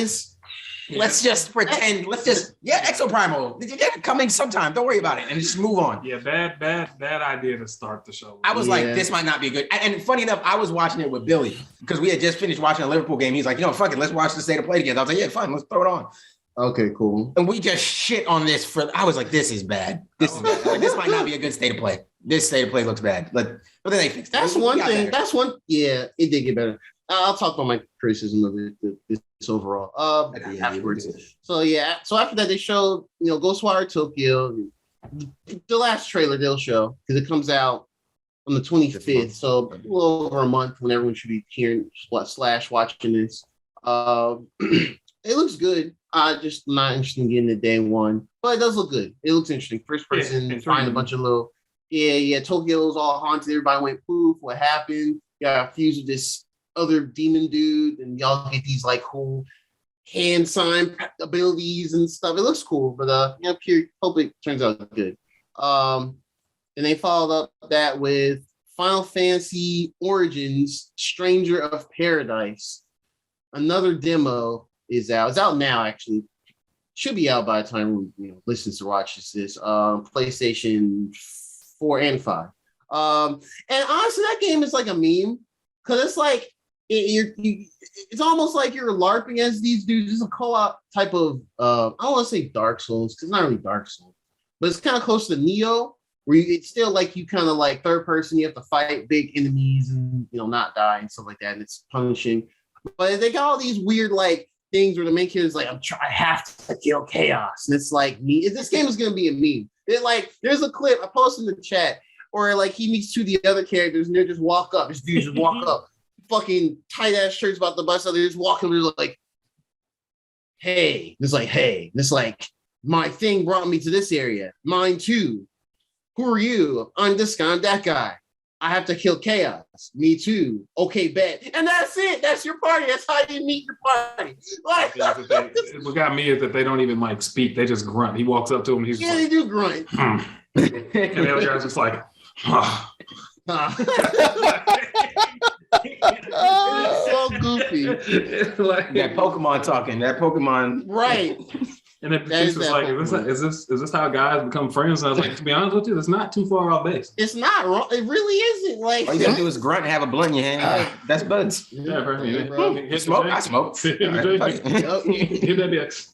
let's just pretend. ExoPrimal. Yeah, coming sometime. Don't worry about it and just move on. Yeah, bad idea to start the show. I was like, this might not be good. And funny enough, I was watching it with Billy because we had just finished watching a Liverpool game. He's like, fuck it, let's watch the State of Play together. I was like, yeah, fine, let's throw it on. Okay, cool. And we just shit on this I was like, this is bad. This is bad. Like, this might not be a good State of Play. This State of Play looks bad. But then they fixed it. That's one thing. It did get better. I'll talk about my criticism of it this overall. Afterwards. So after that, they showed Ghostwire Tokyo, the last trailer they'll show because it comes out on the 25th. So a little over a month when everyone should be hearing / watching this. It looks good. Just not interested in getting the day one, but it does look good. It looks interesting. First person, find a bunch of little, Tokyo's all haunted. Everybody went poof. What happened? Got fused with this other demon dude, and y'all get these like cool hand sign abilities and stuff. It looks cool, but hope it turns out good. And they followed up that with Final Fantasy Origins: Stranger of Paradise. Another demo is out. It's out now, actually. Should be out by the time listens to watches this. PlayStation 4 and 5. And honestly, that game is like a meme because it's like it's almost like you're LARPing as these dudes. It's a co-op type of I don't want to say Dark Souls because it's not really Dark Souls, but it's kind of close to Neo, where it's still like you kind of like third person. You have to fight big enemies and not die and stuff like that, and it's punishing. But they got all these weird like things where the main kid is like, I have to kill chaos, and it's like me. This game is gonna be a meme. There's a clip I posted in the chat, or like he meets two of the other characters and they just walk up. This dude just walk up, fucking tight ass shirts about the bus. So they just walk up. They're like, hey, it's like, hey, it's like my thing brought me to this area. Mine too. Who are you? I'm this guy. I'm that guy. I have to kill Chaos. Me too. Okay, bet. And that's it. That's your party. That's how you meet your party. Like, what got me is that they don't even like speak. They just grunt. He walks up to him. He's they do grunt. And the other guy's just like, so goofy. Like, that Pokemon talking. That Pokemon. Right. And then Patrice was like, is this how guys become friends? And I was like, to be honest with you, it's not too far off base. It's not wrong. It really isn't. Like, all you gotta do is grunt and have a blunt in your hand. Like, that's buds. Yeah, bro. You smoke? I smoke. Hit that bitch.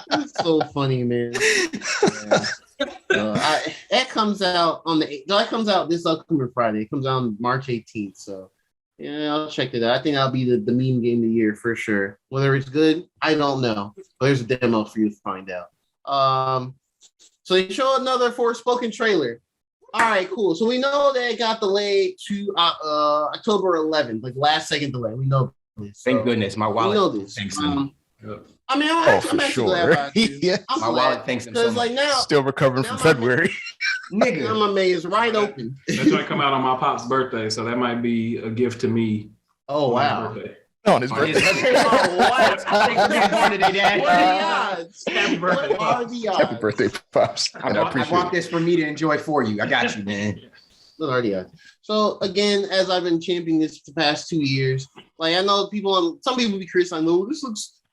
It's so funny, man. That comes out on that comes out this upcoming Friday. It comes out on March 18th. So yeah, I'll check it out. I think that'll be the meme game of the year for sure. Whether it's good, I don't know. But there's a demo for you to find out. So they show another Forspoken trailer. All right, cool. So we know that it got delayed to October 11th, like last second delay. We know this. Thank goodness, my wallet. We know this. Thanks. I mean, I'm actually glad about it. Yeah. My wallet thanks him so much. Like now, still recovering from February. Nigga, my man is right open. That's gonna come out on my pop's birthday, so that might be a gift to me. Oh wow! On his birthday. Oh, what? What are the odds? Happy birthday, What are the odds? Happy birthday, Pops. I bought this for me to enjoy for you. I got you, man. What are the odds? So again, as I've been championing this for the past 2 years, like I know some people be criticizing, "Oh,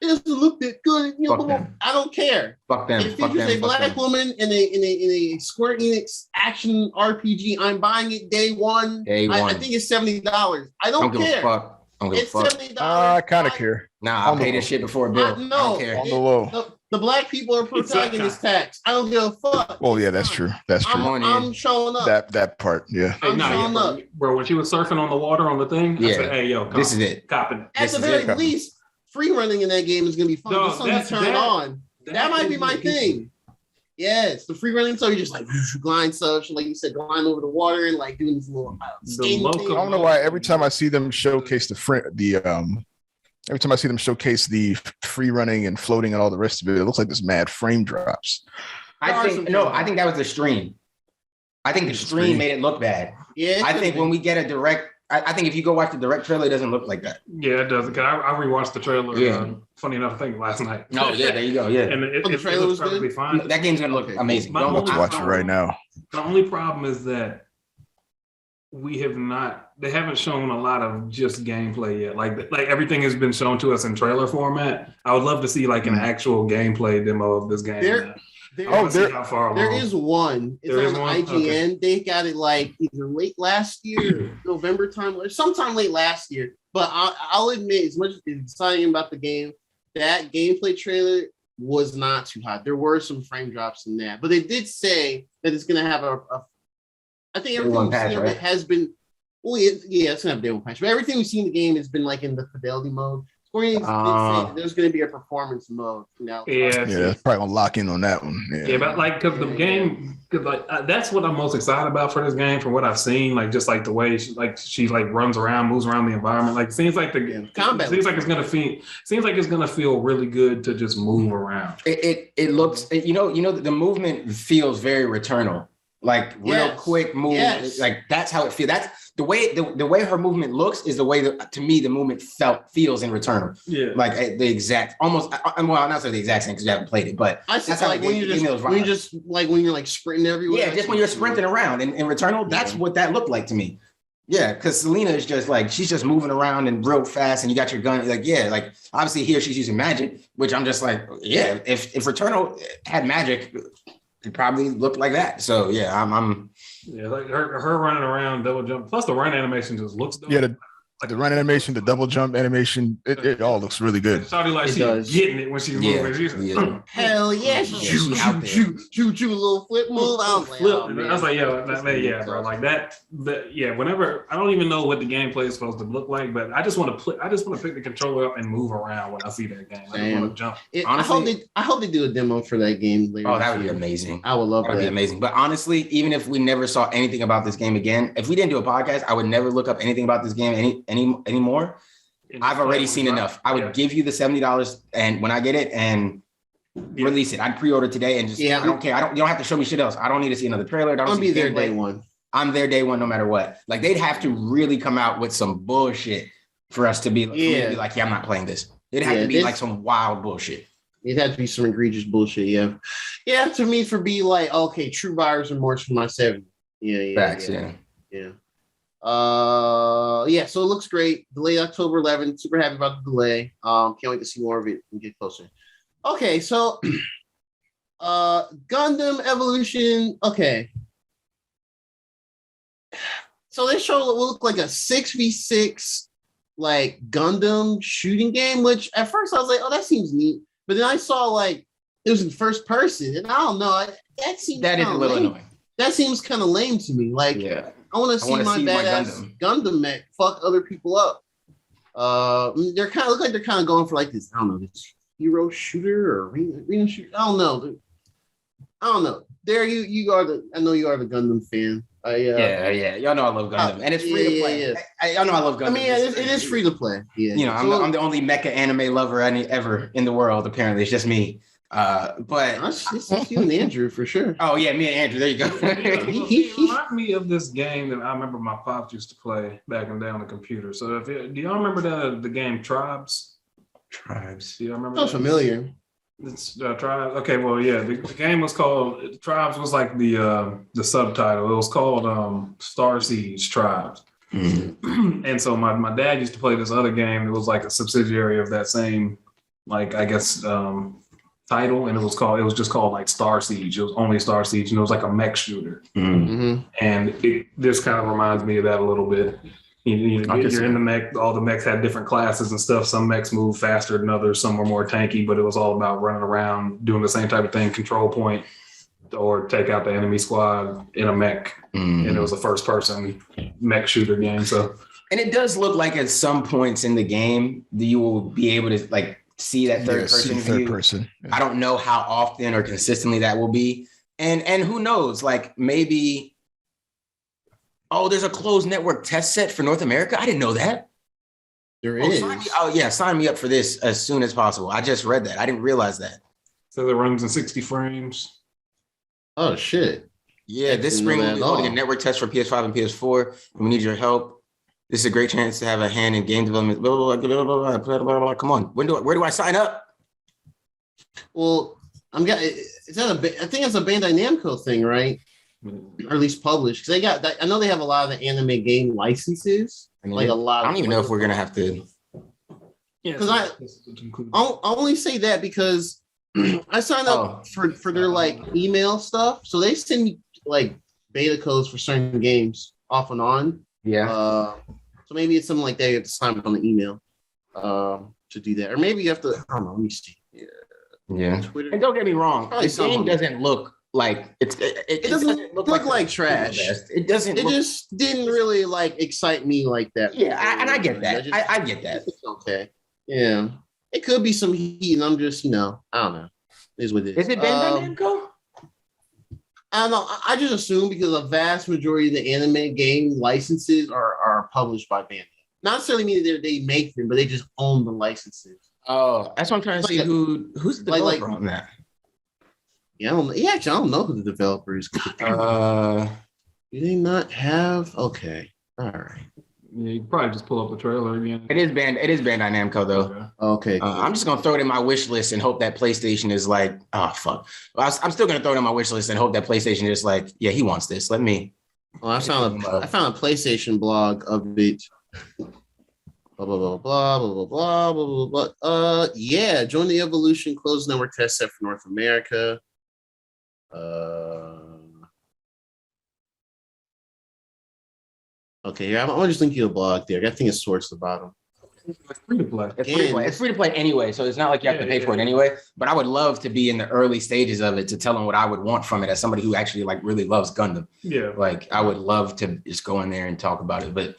it doesn't look that good." You know, I don't care. Fuck them. It features a black woman in a Square Enix action RPG. I'm buying it day one. I think it's $70. I don't care. Give a fuck. It's $70. I kind of care. Nah, I'll pay this shit before a bill. No, I don't care. On the low. The black people are protecting this tax. I don't give a fuck. Well, yeah, that's true. That's true. I'm showing up. That part, yeah. I'm showing up. Bro, when she was surfing on the water on the thing, I said, hey, yo, this is it. Copping. At the very least, free running in that game is going to be fun. No, Just something to turn on. That might be my thing. Yes, the free running, so you just like glide such, like you said, gliding over the water and like doing this little skating thing. I don't know why every time I see them showcase every time I see them showcase the free running and floating and all the rest of it, it looks like this mad frame drops. I think that was the stream. I think the stream made it look bad. Yeah, I think when we get a direct, I think if you go watch the direct trailer, it doesn't look like that. Yeah, it doesn't. I rewatched the trailer. Yeah. Funny enough, I think last night. Oh yeah, there you go. Yeah, and the trailer was perfectly fine. That game's gonna look amazing. Don't watch it right now. The only problem is that they haven't shown a lot of just gameplay yet. Like everything has been shown to us in trailer format. I would love to see like an actual gameplay demo of this game. There is one. It's on IGN. Okay. They got it like either late last year, November time, or sometime late last year. But I'll admit, as much as exciting about the game, that gameplay trailer was not too hot. There were some frame drops in that, but they did say that it's going to have I think everything we've seen it has been. Well, yeah, it's gonna have day one patch, but everything we've seen in the game has been like in the fidelity mode. Square Enix did say that there's going to be a performance mode. That's probably gonna lock in on that one. Yeah, but like because the game, that's what I'm most excited about for this game. From what I've seen, like just like the way she runs around, moves around the environment. Like seems like the combat seems like it's gonna feel really good to just move around. It looks, the movement feels very Returnal. Like real quick move, like that's how it feels. That's the way her movement looks is the way that to me the movement feels in Returnal. Yeah, like the exact, almost. Well, not so the exact same because you haven't played it, but that's how like when you're like sprinting everywhere. Yeah, just when you're sprinting around in Returnal, that's what that looked like to me. Yeah, because Selena is just like she's just moving around and real fast, and you got your gun. Like like obviously here she's using magic, which I'm just like if Returnal had magic. It probably looked like that. So yeah, I'm like her running around double jump. Plus the run animation just looks dope. Yeah, the run animation, the double jump animation, it all looks really good. It's like she's getting it when she's moving. She's hell yeah, choo little flip move. I was like, yeah, bro, like that. Whenever I don't even know what the gameplay is supposed to look like, but I just want to pick the controller up and move around when I see that game. I just want to jump. Honestly, I hope they do a demo for that game later. Oh, that would be amazing. I would love that. That would be amazing. But honestly, even if we never saw anything about this game again, if we didn't do a podcast, I would never look up anything about this game anymore. I've already seen enough. I would give you the $70 and when I get it and release it. I'd pre-order today and just I don't care. You don't have to show me shit else. I don't need to see another trailer. I'll be there day one. I'm there day one no matter what. Like they'd have to really come out with some bullshit for us to be like, I'm not playing this. It'd have to be like some wild bullshit. It'd have to be some egregious bullshit, Yeah, to me for be like, okay, true buyer's remorse for my 70. Facts, yeah. So it looks great. Delayed October 11th. Super happy about the delay. Can't wait to see more of it and get closer. Okay, so Gundam Evolution. Okay. So this show will look like a 6v6 like Gundam shooting game, which at first I was like, oh, that seems neat. But then I saw like it was in first person, and I don't know. That seems that is a little annoying. That seems kind of lame to me. Like, I want to see my badass Gundam mech fuck other people up. They're kind of look like they're kind of going for like this. I don't know, this hero shooter or arena shooter. I don't know. There you are I know you are the Gundam fan. Y'all know I love Gundam, and it's free to play. Y'all know I love Gundam. I mean, it is free to play. Yeah, you know, I'm the only mecha anime lover ever in the world. Apparently, it's just me. But it's you and Andrew for sure. Oh yeah, me and Andrew. There you go. He remind me of this game that I remember my pops used to play back in the day on the computer. So do y'all remember the game Tribes? Tribes. Do y'all remember? Sounds familiar. It's Tribes. Okay, well, yeah, the game was called Tribes. Was like the subtitle. It was called Star Siege Tribes. Mm-hmm. And so my dad used to play this other game. It was like a subsidiary of that same, like I guess title, and it was just called like Star Siege. It was only Star Siege, and it was like a mech shooter. Mm-hmm. And this kind of reminds me of that a little bit. You're in the mech. All the mechs had different classes and stuff. Some mechs move faster than others. Some were more tanky, but it was all about running around, doing the same type of thing, control point, or take out the enemy squad in a mech. Mm-hmm. And it was a first-person mech shooter game. So, and it does look like at some points in the game you will be able to like see that third-person view. I don't know how often or consistently that will be, and who knows? Like maybe. Oh, there's a closed network test set for North America. I didn't know that. There is. Sign me up for this as soon as possible. I just read that. I didn't realize that. So it runs in 60 frames. Oh shit. Yeah, this spring we'll be holding a network test for PS5 and PS4. We need your help. This is a great chance to have a hand in game development. Blah, blah, blah, blah, blah, blah, blah. Come on. Where do I sign up? Well, I think it's a Bandai Namco thing, right? Or at least published, because they got. I know they have a lot of the anime game licenses. Like a lot. I don't even know if we're gonna have to. Because I'll only say that because I signed up for their like email stuff, so they send me like beta codes for certain games off and on. Yeah. So maybe it's something like that. You have to sign up on the email to do that, or maybe you have to. I don't know. Let me see. Yeah. Twitter. And don't get me wrong, this game doesn't look. Like it doesn't look like trash. It doesn't. It just didn't really like excite me like that. Yeah, I get that. I get that. It's okay. Yeah, it could be some heat, and I'm just I don't know. It is what it is. Is it Bandai Namco? I don't know. I just assume because a vast majority of the anime game licenses are published by Bandai. Not necessarily mean that they make them, but they just own the licenses. Oh, that's what I'm trying to see. Who's the developer on that? Yeah, I don't know who the developer is. Do they not have? Okay, all right. Yeah, you can probably just pull up the trailer again. It is Bandai Namco though. Okay. I'm just gonna throw it in my wish list and hope that PlayStation is like, oh fuck. I'm still gonna throw it in my wish list and hope that PlayStation is like, yeah, he wants this. Let me. Well, I found a PlayStation blog of it. Blah blah blah blah blah blah blah blah blah. Yeah, join the Evolution closed network test set for North America. Okay, yeah, I'll just link you a blog there. I think it's towards the bottom. It's free to play. It's free to play anyway, so it's not like you have to pay for it anyway. But I would love to be in the early stages of it to tell them what I would want from it as somebody who actually like really loves Gundam. Yeah, like I would love to just go in there and talk about it. But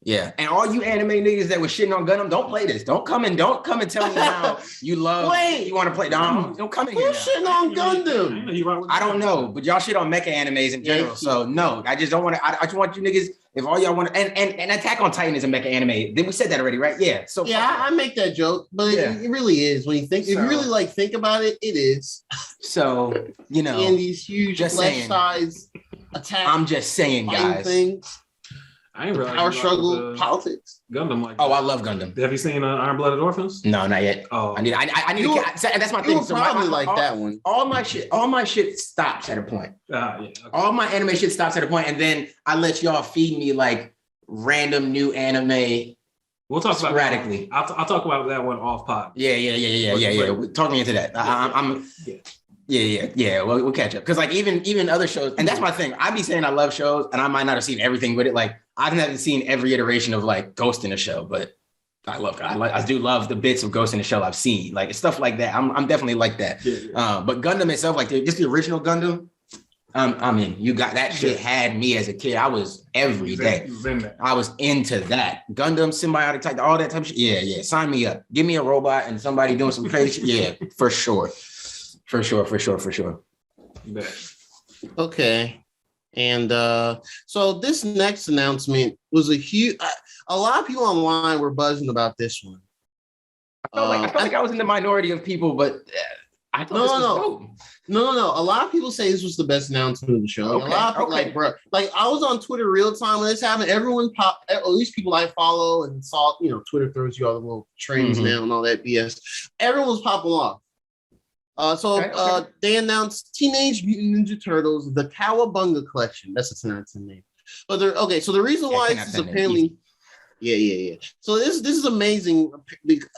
Yeah, and all you anime niggas that was shitting on Gundam, don't play this. Don't come and tell me how you love. Wait, you want to play? Don't come in here. Who's shitting on Gundam? I don't know, but y'all shit on mecha animes in general. So no, I just don't want to. I just want you niggas. If all y'all want to, and Attack on Titan is a mecha anime. Then we said that already, right? Yeah. So yeah, I make that joke, but it really is when you think. If you really like think about it, it is. So and these huge flesh size attacks. I'm just saying, guys. Things. I ain't realized power struggle, politics. Gundam, like I love Gundam. Have you seen Iron Blooded Orphans? No, not yet. Oh, I need. That's my thing. So probably like that one. All my shit stops at a point. Yeah. Okay. All my anime shit stops at a point, and then I let y'all feed me like random new anime. We'll talk sporadically. I'll talk about that one off pod. Yeah. Talk me into that. Yeah. We'll catch up because like even other shows, and that's my thing. I be saying I love shows, and I might not have seen everything with it. Like I haven't seen every iteration of like Ghost in the Shell, but I do love the bits of Ghost in the Shell I've seen. Like stuff like that. I'm definitely like that. Yeah. But Gundam itself, like just the original Gundam. I mean, you got that shit had me as a kid. I was every day. I was into that. Gundam, symbiotic type, all that type of shit. Yeah. Sign me up. Give me a robot and somebody doing some crazy shit. Yeah, for sure. For sure. Yeah. Okay. And so this next announcement was a lot of people online were buzzing about this one. I felt like I was in the minority of people, but I thought this was dope. No. A lot of people say this was the best announcement of the show. Okay. A lot of people like I was on Twitter real time when this happened. Everyone at least people I follow and saw, Twitter throws you all the little trends now and all that BS. Everyone was popping off. They announced Teenage Mutant Ninja Turtles, the Cowabunga collection. That's a 10 name. But so the reason why this is apparently, yeah. So this is amazing.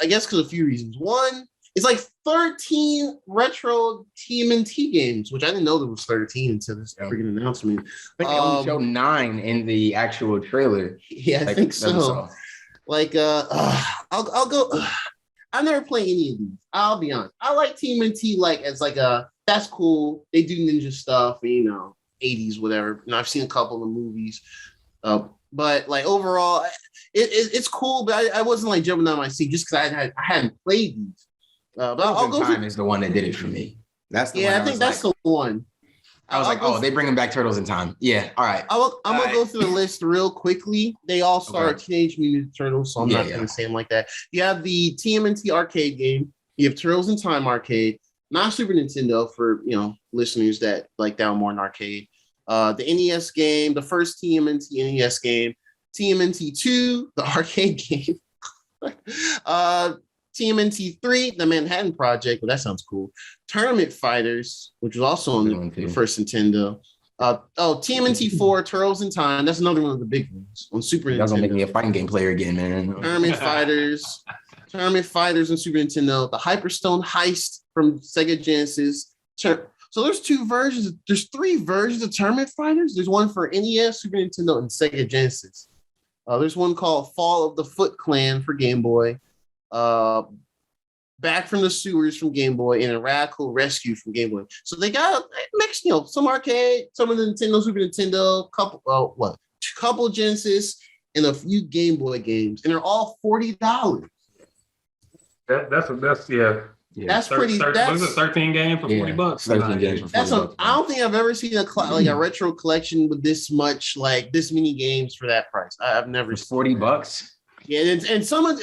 I guess because of a few reasons. One, it's like 13 retro TMNT games, which I didn't know there was 13 until this freaking announcement. I think they only showed 9 in the actual trailer. Yeah, I think so. Like, I'll go. I never played any of these. I'll be honest. I like TMNT as that's cool. They do ninja stuff, 80s, whatever. And I've seen a couple of movies. But like overall, it's cool. But I wasn't like jumping on my seat just because I hadn't played these. But I'll go. Time is the one that did it for me. That's the one. I think that's the one. I was they bringing back Turtles in Time. Yeah, all right. I'm gonna go through the list real quickly. They all start Teenage Mutant Turtles, so I'm not gonna say them like that. You have the TMNT arcade game. You have Turtles in Time arcade, not Super Nintendo for listeners that like that more in arcade. The NES game, the first TMNT NES game, TMNT 2, the arcade game. TMNT 3, the Manhattan Project. Well, that sounds cool. Tournament Fighters, which was also on the first Nintendo. TMNT 4, Turtles in Time. That's another one of the big ones on Super Nintendo. That's gonna make me a fighting game player again, man. Tournament Fighters on Super Nintendo. The Hyperstone Heist from Sega Genesis. So there's 2 versions. There's 3 versions of Tournament Fighters. There's one for NES, Super Nintendo, and Sega Genesis. There's one called Fall of the Foot Clan for Game Boy. Back from the Sewers from Game Boy, and a Radical Rescue from Game Boy. So they got mixed, some arcade, some of the Nintendo, Super Nintendo, couple Genesis, and a few Game Boy games, and they're all $40. That's That's pretty. What is it? 13 games for $40. 13 games for $40. I don't think I've ever seen a retro collection with this many games for that price. I've never seen $40. Yeah, and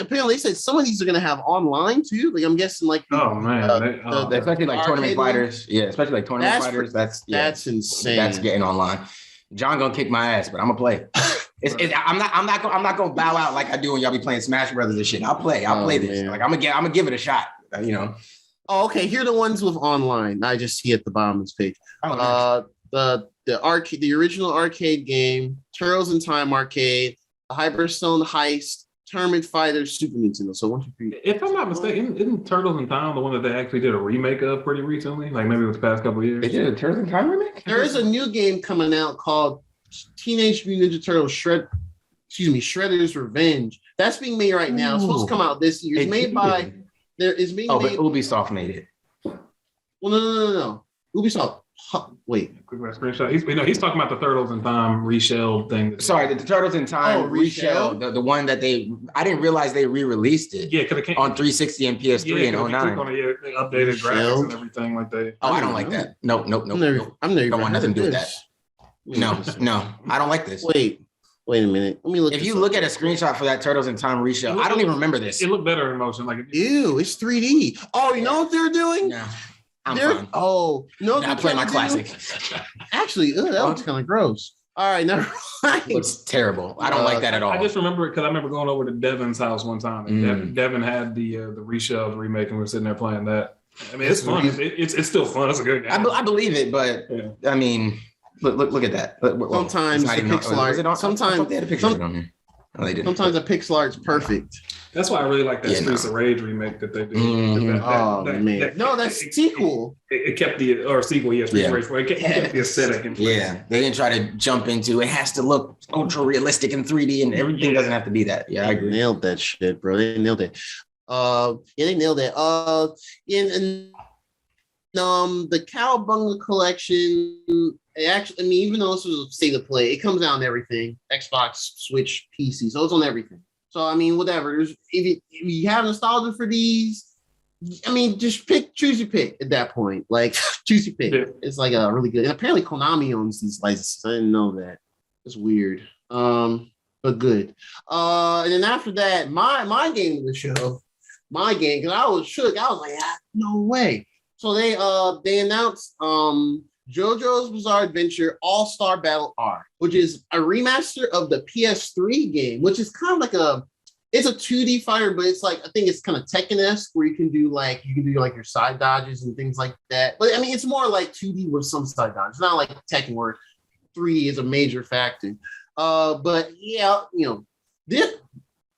apparently they said some of these are gonna have online too. Like I'm guessing especially like Tournament Fighters. Yeah, especially like Tournament Fighters. That's insane. That's getting online. John gonna kick my ass, but I'm gonna play. I'm not gonna bow out like I do when y'all be playing Smash Brothers and shit. I'll play this. Man. Like I'm gonna give it a shot. Oh, okay. Here are the ones with online. I just see at the bottom of this page. The original arcade game, Turtles in Time arcade, the Hyperstone Heist, Tournament Fighters, Super Nintendo. So 1, 2, 3. If I'm not mistaken, isn't Turtles in Time the one that they actually did a remake of pretty recently? Like maybe with the past couple of years. They did a Turtles in Time remake? There is a new game coming out called Teenage Mutant Ninja Turtles Shredder's Revenge. That's being made right now. It's supposed to come out this year. It's made by but Ubisoft made it. Well, no. Ubisoft Wait. Quick screenshot. He's talking about the Turtles in Time reshelled thing. Sorry, the Turtles in Time reshelled. The one that I didn't realize they re-released it. Yeah, because it came on 360 and PS3 in 09. They updated graphics and everything like that. Oh, I don't like that. Nope. I'm never don't want nothing to do with that. No, I don't like this. Wait a minute. Let me look. If you look at a screenshot for that Turtles in Time reshell, I don't even remember this. It looked better in motion. Ew, it's 3D. Oh, you know what they're doing? No, I'm fine. Oh, no, I play my classic. Actually, that looks kind of gross. All right, never mind. It's terrible. I don't like that at all. I just remember it because I remember going over to Devin's house one time. And Devin had the reshelled remake, and we were sitting there playing that. I mean, it's fun. It's still fun. It's a good game. I believe it, but I mean. Look at that. Sometimes the pixel art. Sometimes they had a picture of it on here. No, they didn't. Sometimes the pixel art's perfect. That's why I really like that Streets of Rage remake that they did. Man, that's sequel. It kept the sequel. Yes, Streets of Rage. It kept the aesthetic in place. Yeah, they didn't try to jump into it. Has to look ultra realistic in 3D, and everything doesn't have to be that. Yeah, I agree. Nailed that shit, bro. They nailed it. They nailed it. The Cowabunga collection. Actually, I mean, even though this was a state of play, it comes out on everything: Xbox, Switch, PC. So it's on everything. So I mean, whatever. If you have nostalgia for these, I mean, just choose your pick at that point. Like, choose your pick. Yeah. It's like a really good. And apparently, Konami owns these licenses. I didn't know that. It's weird. But good. And then after that, my game of the show, because I was shook. I was like, no way. So they announced JoJo's Bizarre Adventure All-Star Battle R, which is a remaster of the PS3 game, which is kind of like it's a 2D fighter, but it's like, I think it's kind of Tekken-esque where you can do your side dodges and things like that. But I mean, it's more like 2D with some side dodges. It's not like Tekken where 3 is a major factor. But yeah,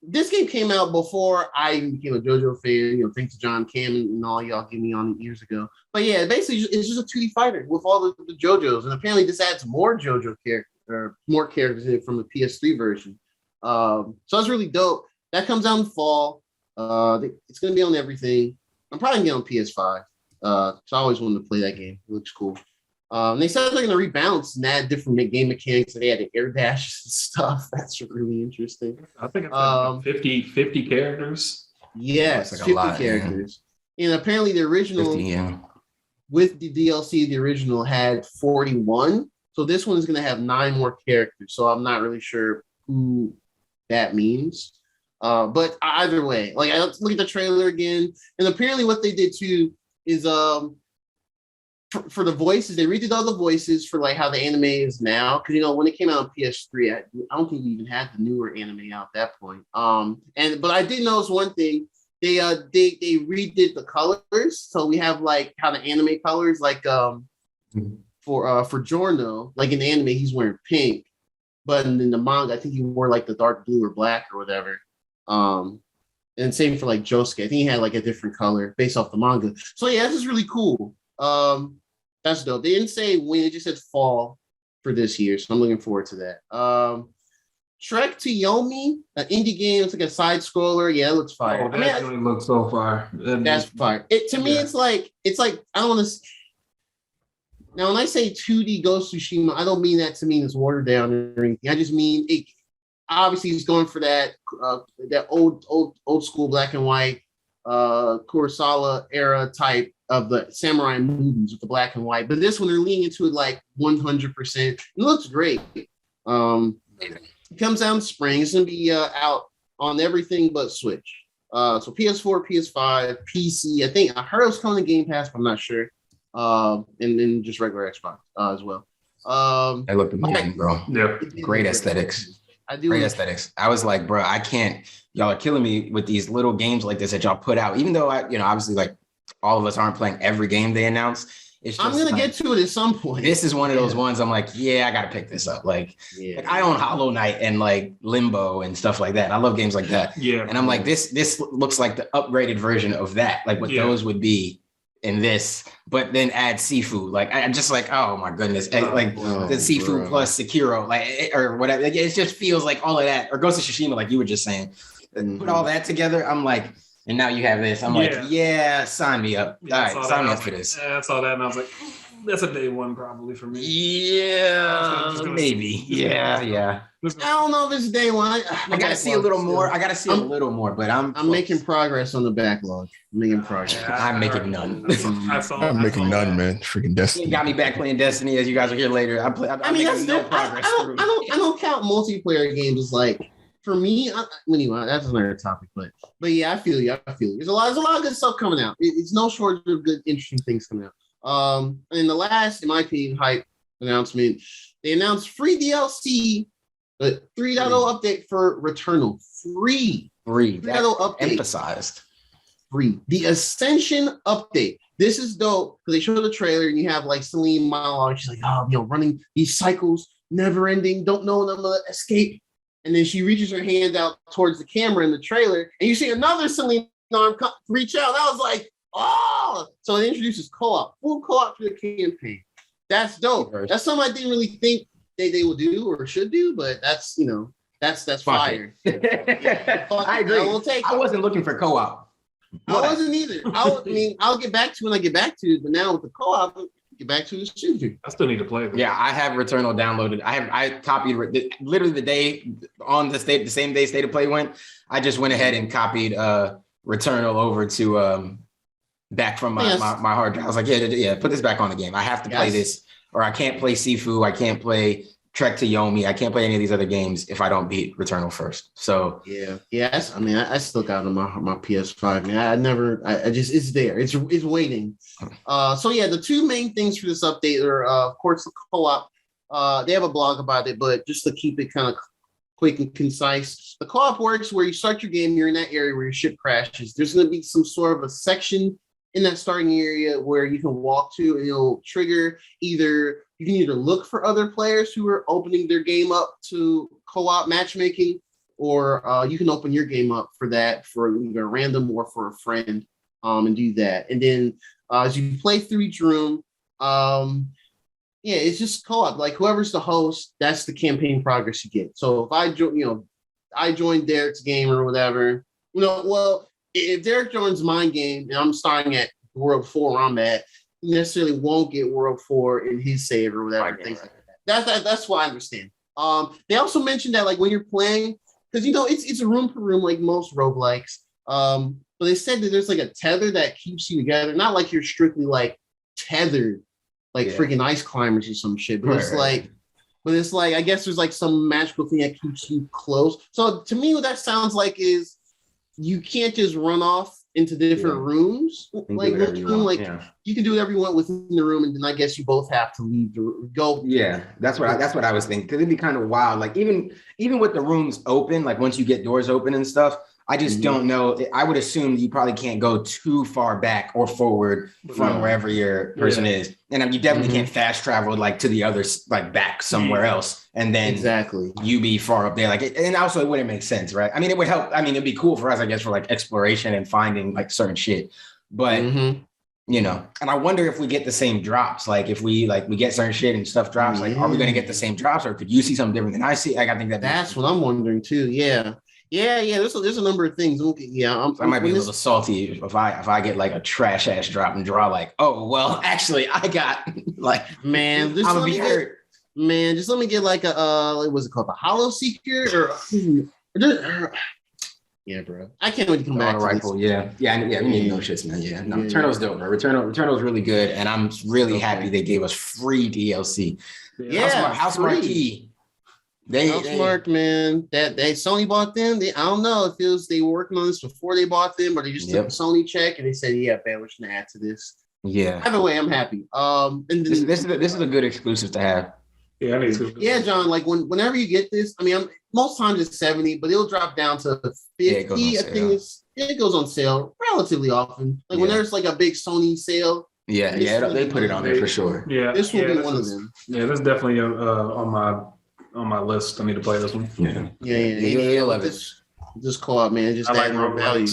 this game came out before I even became a JoJo fan, thanks to John Cam and all y'all gave me on years ago. But yeah, basically it's just a 2D fighter with all the JoJos. And apparently this adds more JoJo characters, or more characters in it from the PS3 version. So that's really dope. That comes out in fall. It's going to be on everything. I'm probably going to get on PS5. So I always wanted to play that game. It looks cool. They said they're going to rebalance and add different game mechanics. They added air dashes and stuff. That's really interesting. I think it's 50 characters. Yes, like 50 characters. Yeah. And apparently the original, 50, with the DLC, the original had 41. So this one is going to have 9 more characters. So I'm not really sure who that means. But either way, like I look at the trailer again. And apparently what they did too is for the voices, they redid all the voices for like how the anime is now. Because when it came out on PS3, I don't think we even had the newer anime out at that point. But I did notice one thing. They redid the colors, so we have like how the anime colors, like for Giorno, like in the anime he's wearing pink, but in the manga I think he wore like the dark blue or black or whatever. And same for like Josuke. I think he had like a different color based off the manga. So yeah, this is really cool. That's dope. They didn't say when, it just said fall for this year. So I'm looking forward to that. Trek to Yomi, an indie game. It's like a side scroller. Yeah, it looks fire. Oh, that really looks so fire. That's fire. To me, it's like I don't want to. Now, when I say 2D Ghost of Tsushima, I don't mean that to mean it's watered down or anything. I just mean it. Obviously, he's going for that old school black and white Kurosawa era type of the samurai movies with the black and white. But this one, they're leaning into it like 100%. It looks great. It comes out in spring. It's going to be out on everything but Switch. So PS4, PS5, PC. I heard it was coming to Game Pass, but I'm not sure. And then just regular Xbox as well. I looked amazing, bro. Yeah. Great aesthetics. Great aesthetics. I was like, bro, I can't. Y'all are killing me with these little games like this that y'all put out. Even though obviously, like all of us aren't playing every game they announce. It's just, I'm gonna get to it at some point. This is one of those ones I'm like, I gotta pick this up. Like I own Hollow Knight and like Limbo and stuff like that. I love games like that. Yeah. And I'm like, this looks like the upgraded version of that, like what those would be in this, but then add seafood. Like I'm just like, oh my goodness, the seafood plus Sekiro, like or whatever. Like, it just feels like all of that, or Ghost of Tsushima, like you were just saying. Put all that together, I'm like, and now you have this. I'm like, sign me up. All right, sign me up for this. I saw that and I was like, That's a day one probably for me. Yeah, maybe. Yeah. I don't know if it's day one. I gotta see a little more. But I'm making progress on the backlog. I'm making progress. I'm making none. I'm making none, man. Freaking Destiny. You got me back playing Destiny, as you guys will hear later. I'm making no progress. I don't count multiplayer games as like, for me. Anyway, that's another topic. But yeah, I feel you. There's a lot of good stuff coming out. It's no shortage of good, interesting things coming out. And the last, in my opinion, hype announcement, they announced free DLC. The 3.0 update for Returnal. Free 3.0 update. Emphasized. Free. The Ascension update. This is dope because they show the trailer and you have like Celine monologue. She's like, running these cycles, never ending, don't know when I'm gonna escape. And then she reaches her hand out towards the camera in the trailer, and you see another Celine arm reach out. And I was like, oh! So it introduces co-op, full co-op for the campaign. That's dope. That's something I didn't really think they will do or should do, but that's fire. I agree. I wasn't looking for co-op. I wasn't either. I'll get back to when I get back to it, but now with the co-op, get back to the shooter. I still need to play it. Yeah, I have Returnal downloaded. I copied literally the day on the same day State of Play went. I just went ahead and copied Returnal over to back from my hard drive. I was like, yeah, put this back on the game. I have to play this. Or I can't play Sifu, I can't play Trek to Yomi, I can't play any of these other games if I don't beat Returnal first. So yes. I still got it on my PS5, man. I just it's there. It's waiting. So yeah, the two main things for this update are of course the co-op. They have a blog about it, but just to keep it kind of quick and concise, the co-op works where you start your game, you're in that area where your ship crashes. There's gonna be some sort of a section in that starting area where you can walk to, and it'll trigger you can either look for other players who are opening their game up to co-op matchmaking, or you can open your game up for that for either random or for a friend, and do that. And then as you play through each room, it's just co-op. Like whoever's the host, that's the campaign progress you get. So if I joined Derek's game or whatever, if Derek joins my game and I'm starting at World 4 where I'm at, he necessarily won't get World 4 in his save or whatever. Things like that. That's what I understand. They also mentioned that like when you're playing, because it's a room per room like most roguelikes. But they said that there's like a tether that keeps you together. Not like you're strictly like tethered, like freaking ice climbers or some shit. But it's like I guess there's like some magical thing that keeps you close. So to me, what that sounds like is you can't just run off into different rooms. You can do whatever you want within the room, and then I guess you both have to leave go. Yeah, that's what I was thinking. Because it'd be kind of wild. Like even with the rooms open, like once you get doors open and stuff, I just don't know. I would assume you probably can't go too far back or forward from wherever your person is. And you definitely can't fast travel like to the other, like back somewhere else. And then you be far up there. Like, and also it wouldn't make sense, right? I mean, it would help. I mean, it'd be cool for us, I guess, for like exploration and finding like certain shit. But, and I wonder if we get the same drops. Like if we get certain shit and stuff drops, like, are we going to get the same drops, or could you see something different than I see? Like, I think that's what I'm wondering too. Yeah. There's a number of things. I might be a little salty if I get like a trash ass drop and draw like, oh well, actually I got like, man, I'm gonna be hurt. Man, just let me get like a what's it called, a Hollow Seeker or yeah, bro. I can't wait to come back to rifle. This. Yeah. We need no shits, man. Yeah, no, Returnal's dope, bro. Returnal's really good, and I'm really happy they gave us free DLC. House Marquee. Smart, man. That Sony bought them. I don't know if it was they were working on this before they bought them, or they just took a Sony check and they said, "Yeah, man, we're gonna add to this." Yeah. Either way, I'm happy. And this is a good exclusive to have. Yeah, I mean, it's good. Yeah, John. Like whenever you get this, I mean, most times it's 70, but it'll drop down to 50. I think it goes on sale relatively often. Like when there's like a big Sony sale. Yeah, they put it on there for sure. Yeah, this will be one of them. Yeah, that's definitely on my list. I need to play this one. Yeah. Love it. Just co-op, man. Just add more value.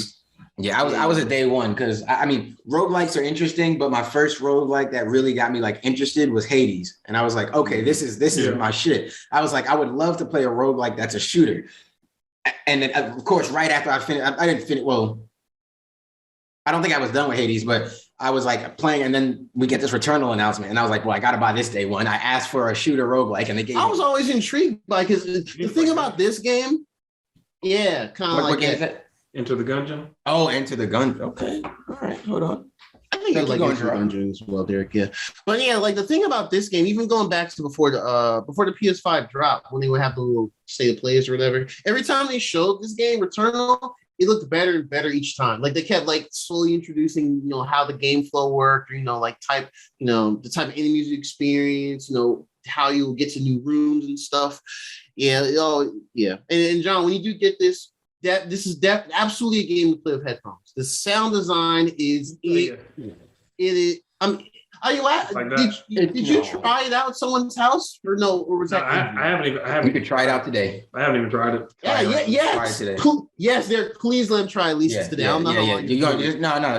Yeah, I was at day one because I mean, roguelikes are interesting, but my first roguelike that really got me like interested was Hades, and I was like, okay, this is my shit. I was like, I would love to play a roguelike that's a shooter, and then of course, right after I finished, I didn't finish. Well, I don't think I was done with Hades, but I was like playing, and then we get this Returnal announcement, and I was like, well, I gotta buy this day one. I asked for a shooter roguelike, and they gave. I was always intrigued by because the thing about this game, yeah, kind of like game is that? Enter the Gungeon. Oh, Enter the Gungeon. Okay, all right, hold on. I think I like Enter the Gungeon as well, Derek. Yeah, but yeah, like the thing about this game, even going back to before the PS5 drop, when they would have the little state of plays or whatever, every time they showed this game, Returnal, it looked better and better each time. Like they kept like slowly introducing, how the game flow worked, or, like the type of enemies you experience, how you get to new rooms and stuff. Yeah, yeah. And John, when you do get this, this is absolutely a game to play with headphones. The sound design is it is. Are you at? Like did you try it out at someone's house or no? Or was that? I haven't even. You could try it out today. I haven't even tried it. Yes. Yes, please let him try at least today. I'm not. No.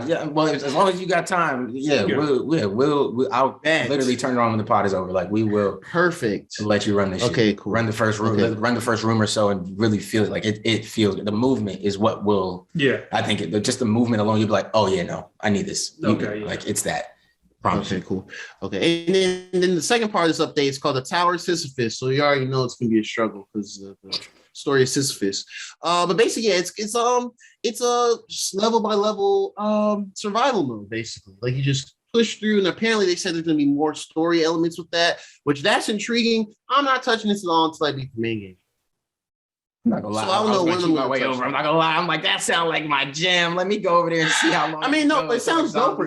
Yeah. Well, as long as you got time, we'll. I'll literally turn it on when the pod is over. Like we will. Perfect. Let you run this. Okay, shit. Cool. Run the first room. Okay. Run the first room or so, and really feel like it feels. The movement is what will. Yeah. I think just the movement alone, you'll be like, oh yeah, no, I need this. Like it's that. Okay, cool. Okay, and then the second part of this update is called the Tower of Sisyphus. So you already know it's gonna be a struggle because the story of Sisyphus. But basically, yeah, it's a level by level survival mode. Basically, like you just push through, and apparently they said there's gonna be more story elements with that, which that's intriguing. I'm not touching this at all until I beat the main game. I'm not gonna lie. So I don't know when I'm my way over. I'm not gonna lie. I'm like, that sounds like my jam. Let me go over there and see how long. I mean, no, it sounds dope.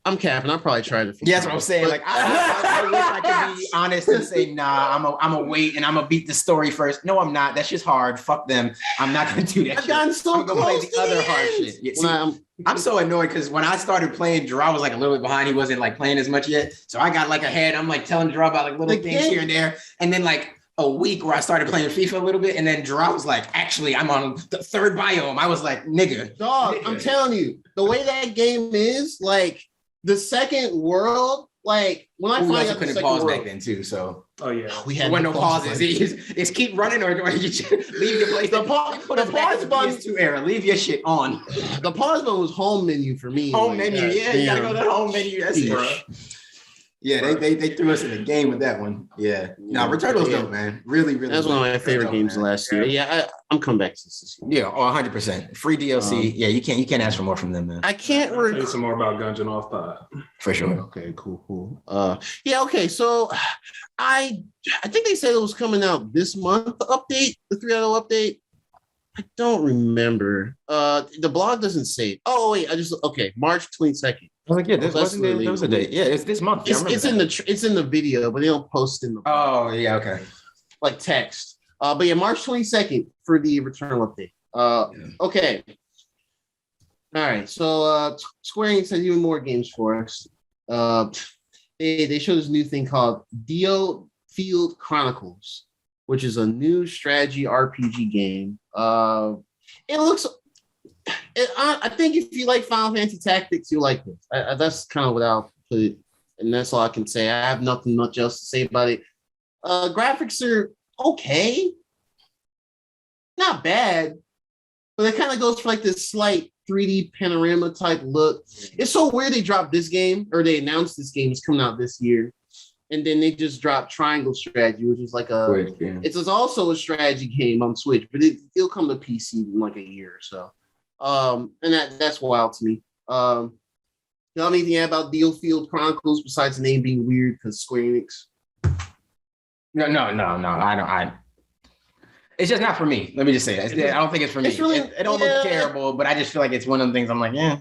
I'm capping. I'll probably try it. Yeah, that's what I'm saying. Like, I wish I could be honest and say, nah, I'm a wait and I'm gonna beat the story first. No, I'm not. That's just hard. Fuck them. I'm not gonna do that. I've gotten so I'm gonna play the other hard shit. Yeah, see, I'm so annoyed because when I started playing, Gerard was like a little bit behind. He wasn't like playing as much yet. So I got like ahead. I'm like telling Gerard about like little things here and there, and then like a week where I started playing FIFA a little bit, and then Gerard was like, actually, I'm on the third biome. I was like, nigga. Dog, I'm telling you, the way that game is, like, the second world, like, when I finally got the second pause world, back then, too, so. Oh, yeah. We had no pauses. It's keep running or you leave your place. The pause button. PS2 era. Leave your shit on. The pause button was home menu for me. Home menu, yeah. You gotta go to the home menu. That's it, bro. Yeah, they threw us in the game with that one. Yeah. No, Returnal's dope, man. Really, really. That's one of my favorite games last year. Yeah, I'm coming back to this year. Yeah, 100%. Free DLC. Yeah, you can't ask for more from them, man. I can't tell you some more about Gungeon off pod. For sure. Okay, cool. Yeah, okay. So I think they said it was coming out this month, the update, the 3.0 update. I don't remember. The blog doesn't say. Oh wait, March 22nd. I was like, yeah, there was a date. Yeah, it's this month. It's in the video, but they don't post in the. Oh yeah, okay. Like text. But yeah, March 22nd for the Returnal update. Okay. All right. So Square Enix has even more games for us. They showed this new thing called Diofield Chronicles, which is a new strategy RPG game. It looks. I think if you like Final Fantasy Tactics, you'll like this. That's kind of what I'll put it, and that's all I can say. I have nothing much else to say about it. Graphics are okay, not bad, but it kind of goes for like this slight 3D panorama type look. It's so weird they dropped this game, or they announced this game is coming out this year, and then they just dropped Triangle Strategy, which is like it's also a strategy game on Switch, but it'll come to PC in like a year or so. And that's wild to me. You know anything about Diofield Chronicles besides the name being weird because Square Enix? No. I don't. It's just not for me. Let me just say that. I don't think it's for me. It don't look terrible, but I just feel like it's one of the things I'm like, yeah.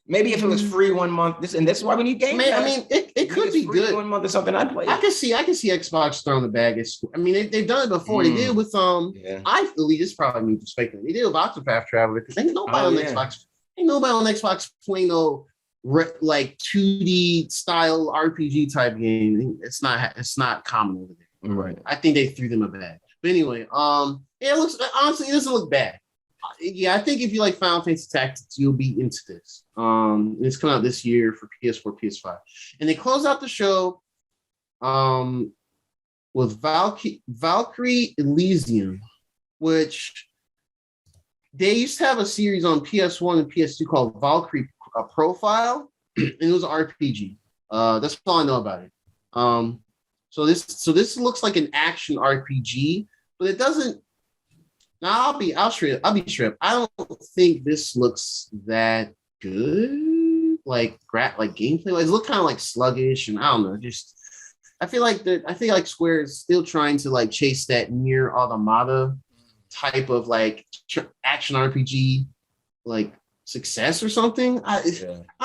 Maybe if it was free 1 month, this is why we need games. I mean, it could be good. 1 month or something, I'd play. I can see Xbox throwing the bag. I mean, they've done it before. They did it with I believe this probably me perspective. They did it with Octopath Traveler because ain't nobody on Xbox. Ain't nobody on Xbox playing like 2D style RPG type game. It's not common over there. Right. I think they threw them a bag. But anyway, it doesn't look bad. Yeah, I think if you like Final Fantasy Tactics, you'll be into this. It's coming out this year for PS4, PS5. And they close out the show with Valkyrie Elysium, which they used to have a series on PS1 and PS2 called Valkyrie a profile, and it was an RPG. That's all I know about it. So this looks like an action RPG, but it doesn't. Now I'll be straight. I don't think this looks that good. Like gameplay wise, it looks kind of like sluggish, and I don't know. Just I feel like Square is still trying to like chase that Nier Automata type of like action RPG like success or something. I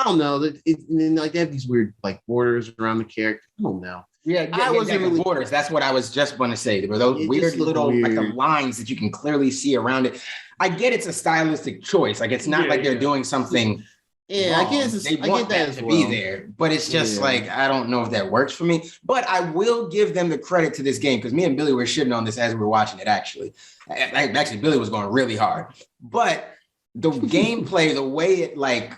don't know. And then like they have these weird like borders around the character. I don't know. Yeah, I wasn't really borders. That's what I was just going to say. There were those weird little like the lines that you can clearly see around it. I get it's a stylistic choice. Like it's not like they're doing something. Yeah, wrong. I guess they want that to be there, but it's just like I don't know if that works for me. But I will give them the credit to this game because me and Billy were shitting on this as we were watching it. Actually, Billy was going really hard, but the gameplay, the way it like.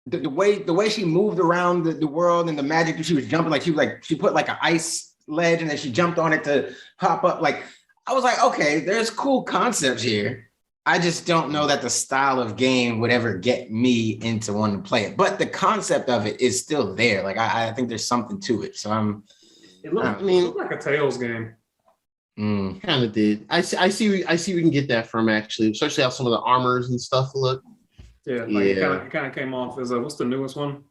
The way she moved around the world and the magic that she was jumping, she put like an ice ledge and then she jumped on it to hop up. Like I was like, okay, there's cool concepts here. I just don't know that the style of game would ever get me into wanting to play it. But the concept of it is still there. Like I think there's something to it. So it looked like a Tales game. Kind of did. I see we can get that from actually, especially how some of the armors and stuff look. Yeah, it kind of came off as what's the newest one?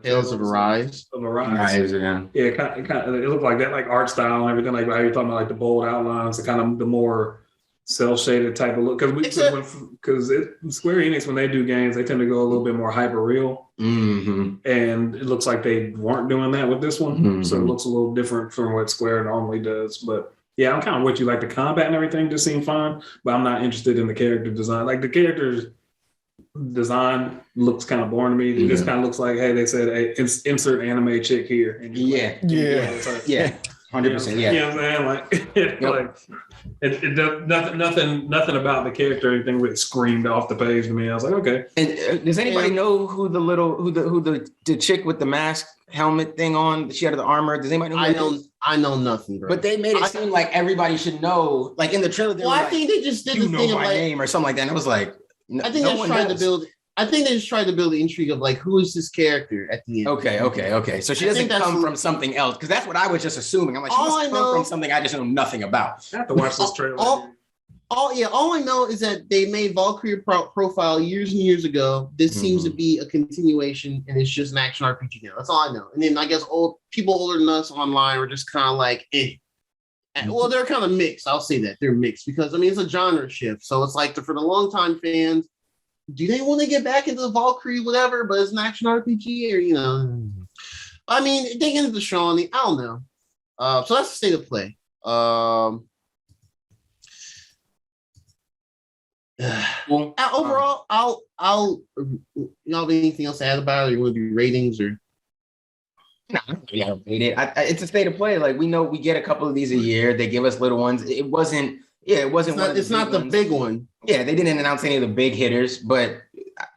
Tales of Arise. Yeah, it looked like that, like art style and everything, like how you're talking about, like the bold outlines, the kind of the more cel-shaded type of look. Because Square Enix, when they do games, they tend to go a little bit more hyper real, and it looks like they weren't doing that with this one. So it looks a little different from what Square normally does, but. Yeah, I'm kind of with you. Like the combat and everything just seemed fine, but I'm not interested in the character design. Like the characters design looks kind of boring to me. It just kind of looks like, hey, they said, hey, insert anime chick here. And yeah. 100%. Yeah. You know what I'm saying? Like, it does nothing about the character or anything really screamed off the page to me. I was like, okay. And does anybody know who the chick with the mask helmet thing on? She had the armor. Does anybody know? I know nothing, bro. But they made it seem like everybody should know. Like in the trailer, I think they just did the thing of like name or something like that. And it was like, I think they just tried to build the intrigue of like, who is this character at the end? Okay. So she doesn't come from something else, because that's what I was just assuming. I'm like, she must come from something I just know nothing about. I have to watch this trailer. All I know is that they made Valkyrie profile years and years ago. This seems to be a continuation, and it's just an action RPG now. That's all I know. And then I guess people older than us online were just kind of like, eh. Well, they're kind of mixed. I'll say that they're mixed because it's a genre shift. So it's like for the longtime fans, do they want to get back into the Valkyrie, whatever? But it's an action RPG, or I mean, they get into Shawnee. I don't know. So that's the state of play. Well, overall, I'll have anything else to add about it? Or you want to do ratings or? No, I don't rate it. It's a state of play. Like we know we get a couple of these a year. They give us little ones. It wasn't. It's not the big one. Yeah, they didn't announce any of the big hitters, but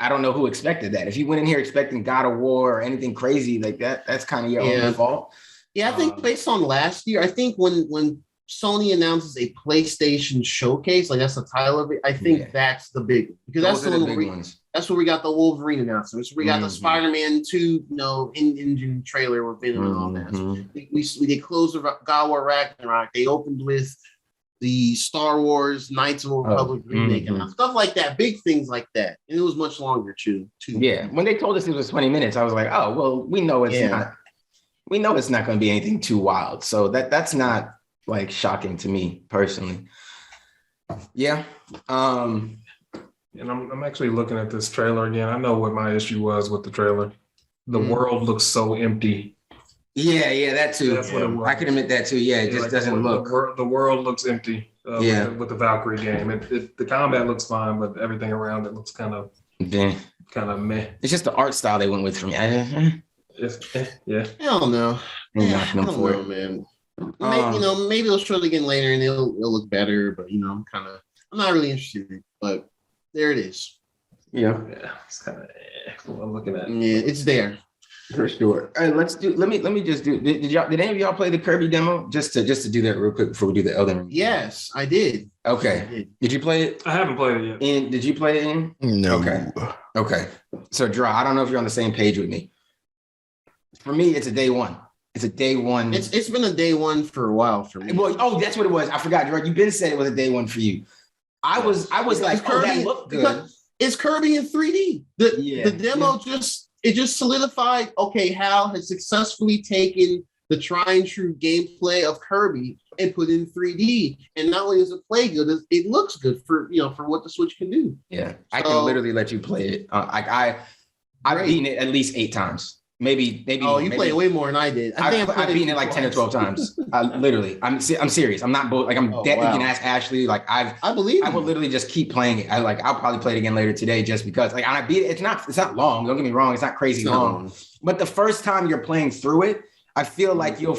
I don't know who expected that. If you went in here expecting God of War or anything crazy like that, that's kind of your own fault. Yeah, I think based on last year, I think when Sony announces a PlayStation showcase, like that's the title of it, I think that's the big one. Because that's the big ones. That's where we got the Wolverine announcement. We got the Spider-Man 2, in-engine trailer with Venom and all that. So they closed with God of War Ragnarok. They opened with the Star Wars Knights of the Republic remake and stuff like that, big things like that. And it was much longer too. Yeah, when they told us it was 20 minutes, I was like, oh, well, we know it's not. We know it's not going to be anything too wild. So that's not like shocking to me personally. Yeah. And I'm actually looking at this trailer again. I know what my issue was with the trailer. The world looks so empty. Yeah, that too. That's what it was. I can admit that too. Yeah, it just doesn't look. The world looks empty. With the Valkyrie game, the combat looks fine, but everything around it looks kind of meh. It's just the art style they went with for me. I don't know. I don't know, man. Maybe they'll show it again later and it'll look better. But I'm not really interested in it. But there it is. Yeah. It's kind of. I'm looking at. Yeah, it's there. For sure. All right, let me just do. Did any of y'all play the Kirby demo? Just to do that real quick before we do the Elden Ring. Yes, I did. Okay. Did you play it? I haven't played it yet. And did you play it in? No. Okay. So, Draw, I don't know if you're on the same page with me. For me, it's a day one. It's a day one. It's been a day one for a while for me. Well, that's what it was. I forgot. You've been saying it was a day one for you. I was like, Kirby, that looked good. It's Kirby in 3D. The demo just solidified. Okay, Hal has successfully taken the tried and true gameplay of Kirby and put it in 3D. And not only does it play good, it looks good for what the Switch can do. Yeah, I can literally let you play it. I've beaten it at least 8 times. Maybe. Oh, you played way more than I did. I've beaten it like 10 or 12 times. Literally, I'm serious. I'm not like I'm dead. You can ask Ashley. Like I believe I will literally just keep playing it. I'll probably play it again later today just because. Like I beat it. It's not long. Don't get me wrong. It's not crazy long. But the first time you're playing through it, I feel like you're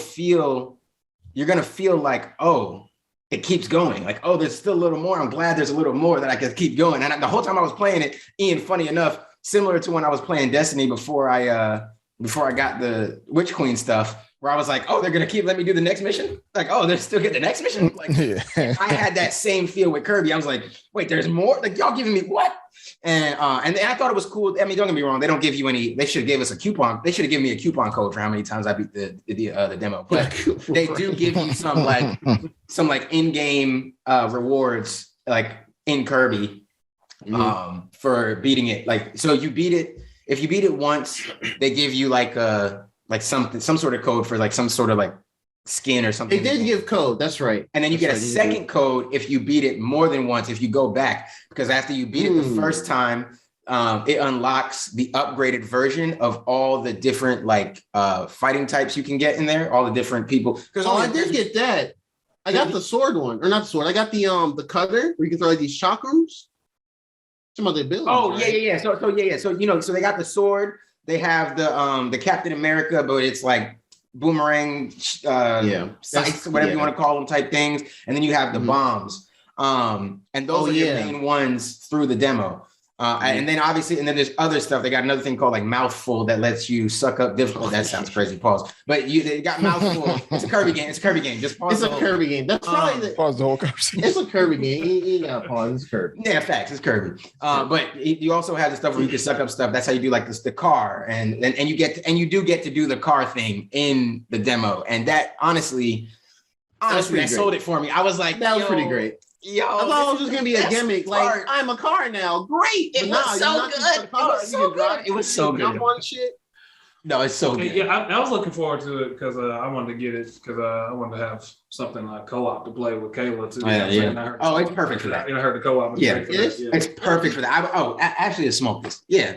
gonna feel like, oh, it keeps going. Like, oh, there's still a little more. I'm glad there's a little more that I can keep going. And the whole time I was playing it, Ian, funny enough, similar to when I was playing Destiny before I got the Witch Queen stuff, where I was like, oh, they're going to keep letting me do the next mission? Like, oh, they're still getting the next mission? Like, I had that same feel with Kirby. I was like, wait, there's more? Like, y'all giving me what? And I thought it was cool. I mean, don't get me wrong. They don't give you any, they should have gave us a coupon. They should have given me a coupon code for how many times I beat the demo. But they do give you some in-game rewards, like in Kirby, for beating it. Like, so you beat it. If you beat it once, they give you some sort of code for like some sort of like skin or something. They did give code. That's right. And then you get a second code if you beat it more than once, if you go back, because after you beat it the first time, it unlocks the upgraded version of all the different fighting types you can get in there, all the different people. I did get that. I got the sword one, or not the sword. I got the cutter where you can throw like these chakrams. Some of the abilities. Oh, right? yeah. So so they got the sword. They have the Captain America, but it's like boomerang sights, whatever you want to call them, type things. And then you have the bombs. And those are your main ones through the demo. And then obviously, and then there's other stuff. They got another thing called like Mouthful that lets you suck up difficult. That sounds crazy. Pause. But they got Mouthful. It's a Kirby game. Just pause. It's a Kirby game. That's probably pause the whole conversation. It's a Kirby game. You gotta pause. It's Kirby. Yeah, facts. It's Kirby. But you also have the stuff where you can suck up stuff. That's how you do like the car, and you do get to do the car thing in the demo. And that honestly, that sold it for me. I was like, that was pretty great. Yo, I thought it was just gonna be a gimmick. Like, I'm a car now. Great. It was so good. It was so good. Jump on shit. No, it's so good. Yeah, I was looking forward to it because I wanted to get it because I wanted to have something like co-op to play with Kayla too. It's perfect for that. I heard the co-op. It's perfect for that. Actually, smoke this. Yeah.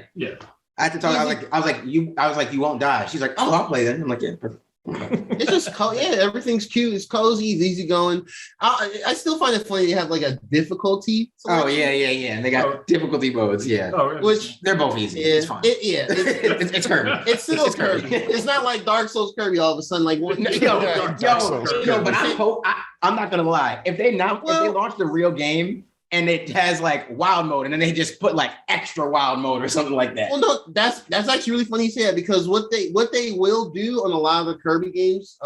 I had to talk. I was like, you won't die. She's like, oh, I'll play then. I'm like, yeah, perfect. It's just everything's cute. It's cozy. It's easy going. I still find it funny they have like a difficulty selection. Oh yeah, and they got difficulty modes. Which they're both easy. It's fine. It's Kirby. It's still Kirby. It's not like Dark Souls Kirby all of a sudden like one. But I'm not gonna lie. If they launch the real game and it has like wild mode, and then they just put like extra wild mode or something like that. Well, no, that's actually really funny you say that, because what they will do on a lot of the Kirby games,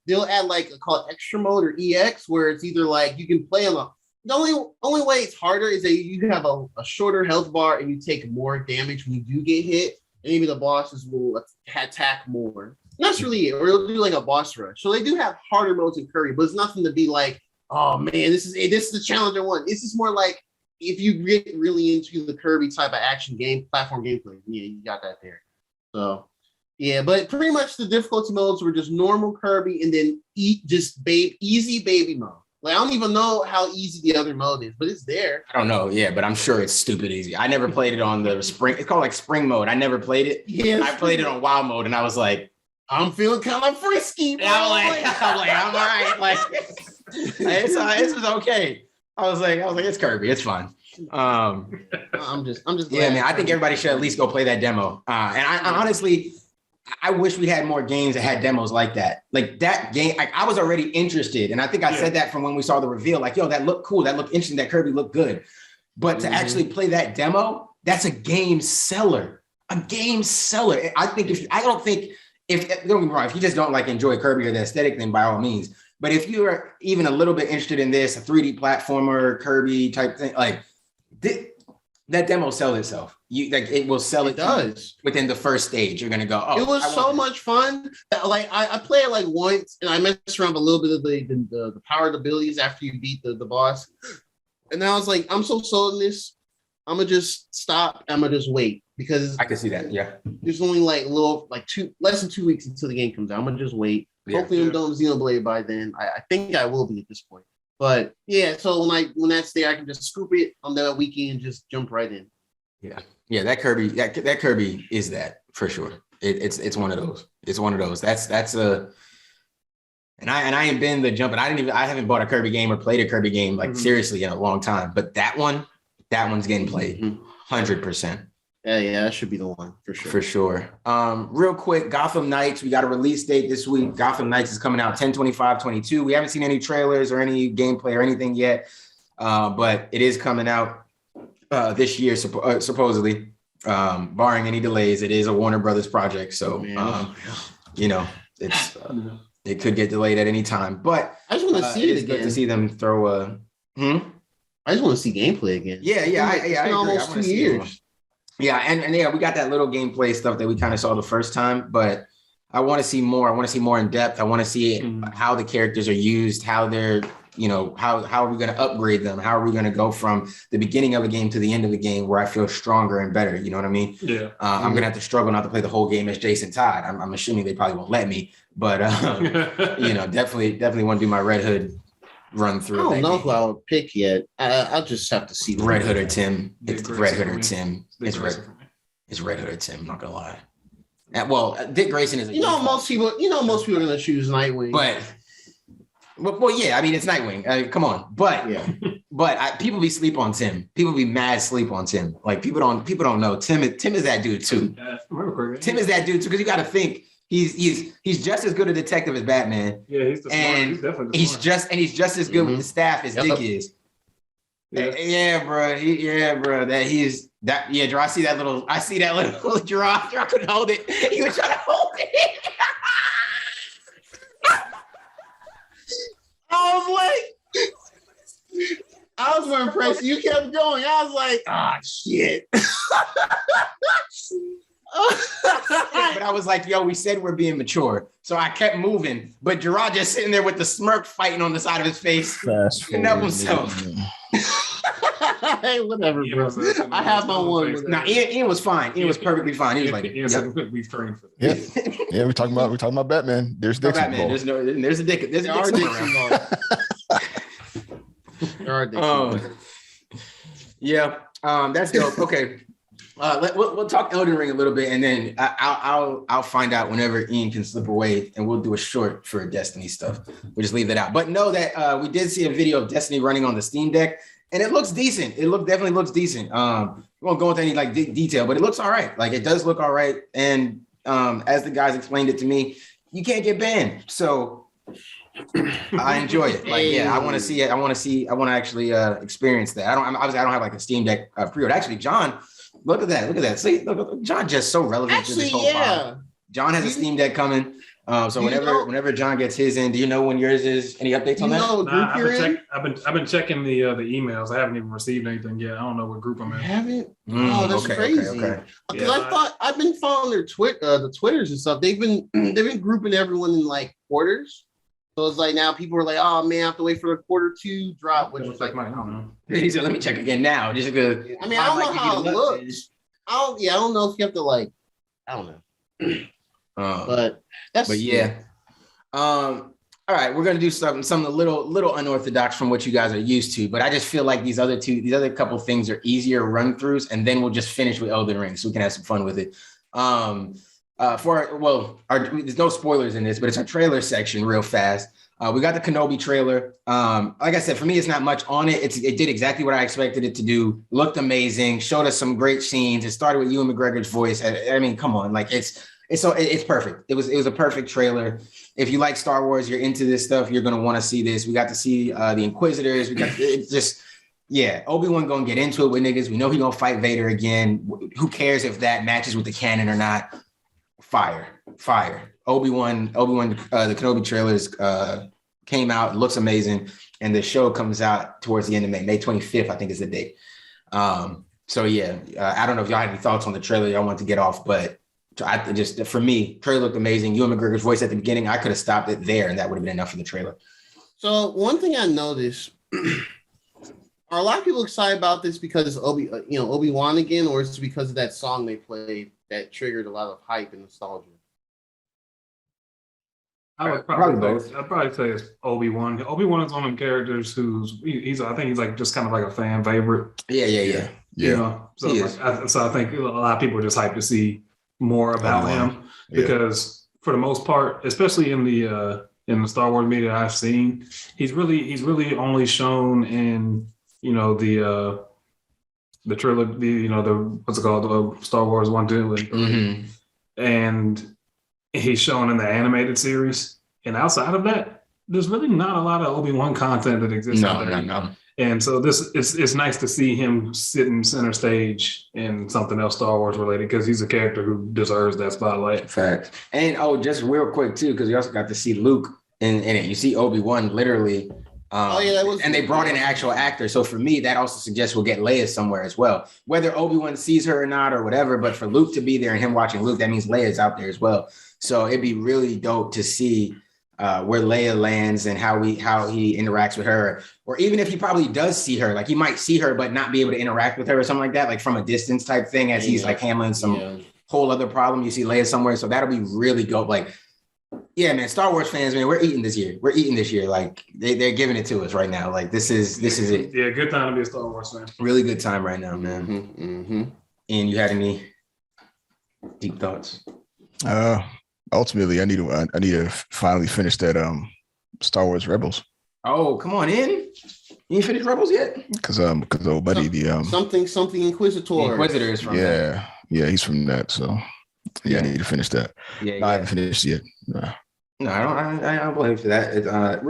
they'll add like called extra mode or EX, where it's either like you can play on the only way it's harder is that you have a shorter health bar and you take more damage when you do get hit, and maybe the bosses will attack more. And that's really it. Or they'll do like a boss rush. So they do have harder modes in Kirby, but it's nothing to be like, oh man, this is the challenger one. This is more like if you get really into the Kirby type of action game, platform gameplay, you got that there. So yeah, but pretty much the difficulty modes were just normal Kirby and then easy baby mode. Like I don't even know how easy the other mode is, but it's there. I don't know, but I'm sure it's stupid easy. I never played it on the spring. It's called like spring mode. I never played it. Yeah, I played it on wild mode, and I was like, I'm feeling kind of frisky. Bro. I'm like, I'm all right. Like. This is okay. I was like, it's Kirby. It's fine. I'm just yeah, man. I think everybody should at least go play that demo. And I honestly, I wish we had more games that had demos like that. Like that game, I was already interested, and I think I said that from when we saw the reveal. Like, yo, that looked cool. That looked interesting. That Kirby looked good. But to actually play that demo, that's a game seller. a game seller. I don't get me wrong, if you just don't like enjoy Kirby or the aesthetic, then by all means. But if you are even a little bit interested in this, a 3D platformer, Kirby type thing, like that demo sells itself. It will sell it. It does within the first stage. You're gonna go. Oh, it was so much fun. Like I played it like once, and I messed around with a little bit of the powered abilities after you beat the boss, and then I was like, I'm so sold in this. I'm gonna just stop. I'm gonna just wait because I can see that. Yeah, there's only less than 2 weeks until the game comes out. I'm gonna just wait. Yeah, hopefully, I'm done with Xenoblade by then. I think I will be at this point. But yeah, so when that's there, I can just scoop it on that weekend and just jump right in. Yeah, that Kirby is that for sure. It's one of those. It's one of those. That's a. And I ain't been the jump, and I haven't bought a Kirby game or played a Kirby game like seriously in a long time. But that one's getting played 100%. Yeah, that should be the one for sure. For sure. Real quick, Gotham Knights. We got a release date this week. Gotham Knights is coming out 10/25/22. We haven't seen any trailers or any gameplay or anything yet, but it is coming out this year, supposedly, barring any delays. It is a Warner Brothers project, so it's it could get delayed at any time. But I just want to see it again. It's good to see them throw a. I just want to see gameplay again. Yeah. It's been almost 2 years. Yeah, and yeah, we got that little gameplay stuff that we kind of saw the first time, but I want to see more. I want to see more in depth. I want to see how the characters are used, how they're, how are we going to upgrade them? How are we going to go from the beginning of a game to the end of the game where I feel stronger and better? You know what I mean? Yeah. I'm going to have to struggle not to play the whole game as Jason Todd. I'm assuming they probably won't let me, but definitely want to do my Red Hood run through. I don't know who I would pick yet. I'll just have to see. Red Hood or Tim. It's Red Hood or Tim. It's Red Hood or Tim. I'm not gonna lie. Well, Dick Grayson is. Most people are gonna choose Nightwing. Well, yeah. I mean, it's Nightwing. Come on, but people be sleep on Tim. People be mad sleep on Tim. Like people don't know Tim is that dude too. Tim is that dude too because you got to think. He's just as good a detective as Batman. Yeah, he's the smart. He's definitely the smart. He's just as good with the staff as Dick is. Yeah, bro. Drew, I see that little Drew. I couldn't hold it. He was trying to hold it. I was more impressed. You kept going. I was like, shit. But I was like, yo, we said we're being mature. So I kept moving. But Gerard just sitting there with the smirk fighting on the side of his face. Couldn't help himself. Hey, whatever, bro. I have my one. Now, Ian was fine. Ian was perfectly fine. He was like, we've trained for this. Yeah, we're talking about Batman. There's Dixon. Batman. There's a Dixon. There's a Dixon. There are Dixon. That's dope. Okay. We'll talk Elden Ring a little bit, and then I'll find out whenever Ian can slip away, and we'll do a short for Destiny stuff. We'll just leave that out. But know that we did see a video of Destiny running on the Steam Deck, and it looks decent. Definitely looks decent. We won't go into any detail, but it looks all right. Like it does look all right. And as the guys explained it to me, you can't get banned, so I enjoy it. I want to see it. I want to actually experience that. I don't have like a Steam Deck pre-order. Actually, John. Look at that. See, look, John just so relevant to this whole vibe. John has a Steam Deck coming. So whenever John gets his in, do you know when yours is? Any updates on that? I've been checking the emails. I haven't even received anything yet. I don't know what group I'm in. Haven't? That's crazy. Okay. Because I've been following their the Twitters and stuff. They've been grouping everyone in like quarters. So it's like now people are like, oh man, I have to wait for the quarter 2 drop, which was like, I don't know. He said, let me check again now. Just because I don't know how it looks. I don't know if you have to I don't know. But yeah. All right, we're gonna do something a little unorthodox from what you guys are used to, but I just feel like these other couple things are easier run throughs, and then we'll just finish with Elden Ring so we can have some fun with it. There's no spoilers in this, but it's our trailer section real fast. We got the Kenobi trailer. Like I said, for me, it's not much on it. It did exactly what I expected it to do. Looked amazing. Showed us some great scenes. It started with Ewan McGregor's voice. I mean, come on, like it's perfect. It was a perfect trailer. If you like Star Wars, you're into this stuff, you're gonna want to see this. We got to see the Inquisitors. Yeah, Obi-Wan gonna get into it with niggas. We know he gonna fight Vader again. Who cares if that matches with the canon or not? Fire. Obi-Wan, the Kenobi trailers came out, looks amazing, and the show comes out towards the end of May 25th, I think is the date. So yeah, I don't know if y'all had any thoughts on the trailer y'all want to get off, but for me, trailer looked amazing. Ewan McGregor's voice at the beginning, I could have stopped it there, and that would have been enough for the trailer. So one thing I noticed, are a lot of people excited about this because it's Obi-Wan again, or is it because of that song they played that triggered a lot of hype and nostalgia? I would probably both. I'd probably say it's Obi-Wan. Obi-Wan is one of them characters I think he's like just kind of like a fan favorite. Yeah. You know, so I think a lot of people are just hyped to see more about him because for the most part, especially in the Star Wars media I've seen, he's really only shown in the trilogy, what's it called, the Star Wars 1, 2, and he's shown in the animated series. And outside of that, there's really not a lot of Obi-Wan content that exists out there. No. And so it's nice to see him sitting center stage in something else Star Wars related, because he's a character who deserves that spotlight. Facts. And just real quick too, because you also got to see Luke in it. You see Obi-Wan literally. And they brought in an actual actor. So for me, that also suggests we'll get Leia somewhere as well. Whether Obi-Wan sees her or not or whatever, but for Luke to be there and him watching Luke, that means Leia's out there as well. So it'd be really dope to see where Leia lands and how he interacts with her. Or even if he probably does see her, like he might see her but not be able to interact with her or something like that, like from a distance type thing as he's like handling some whole other problem. You see Leia somewhere. So that'll be really dope. Like, yeah, man, Star Wars fans, man, we're eating this year. Like they're giving it to us right now. Like this is it. Yeah, good time to be a Star Wars fan. Really good time right now, man. And you had any deep thoughts? Ultimately, I need to finally finish that Star Wars Rebels. Oh, come on in. You ain't finished Rebels yet? Because old buddy, something Inquisitor. The Inquisitor is from that. Yeah, he's from that. So I need to finish that. I haven't finished yet. No, I don't blame you for that.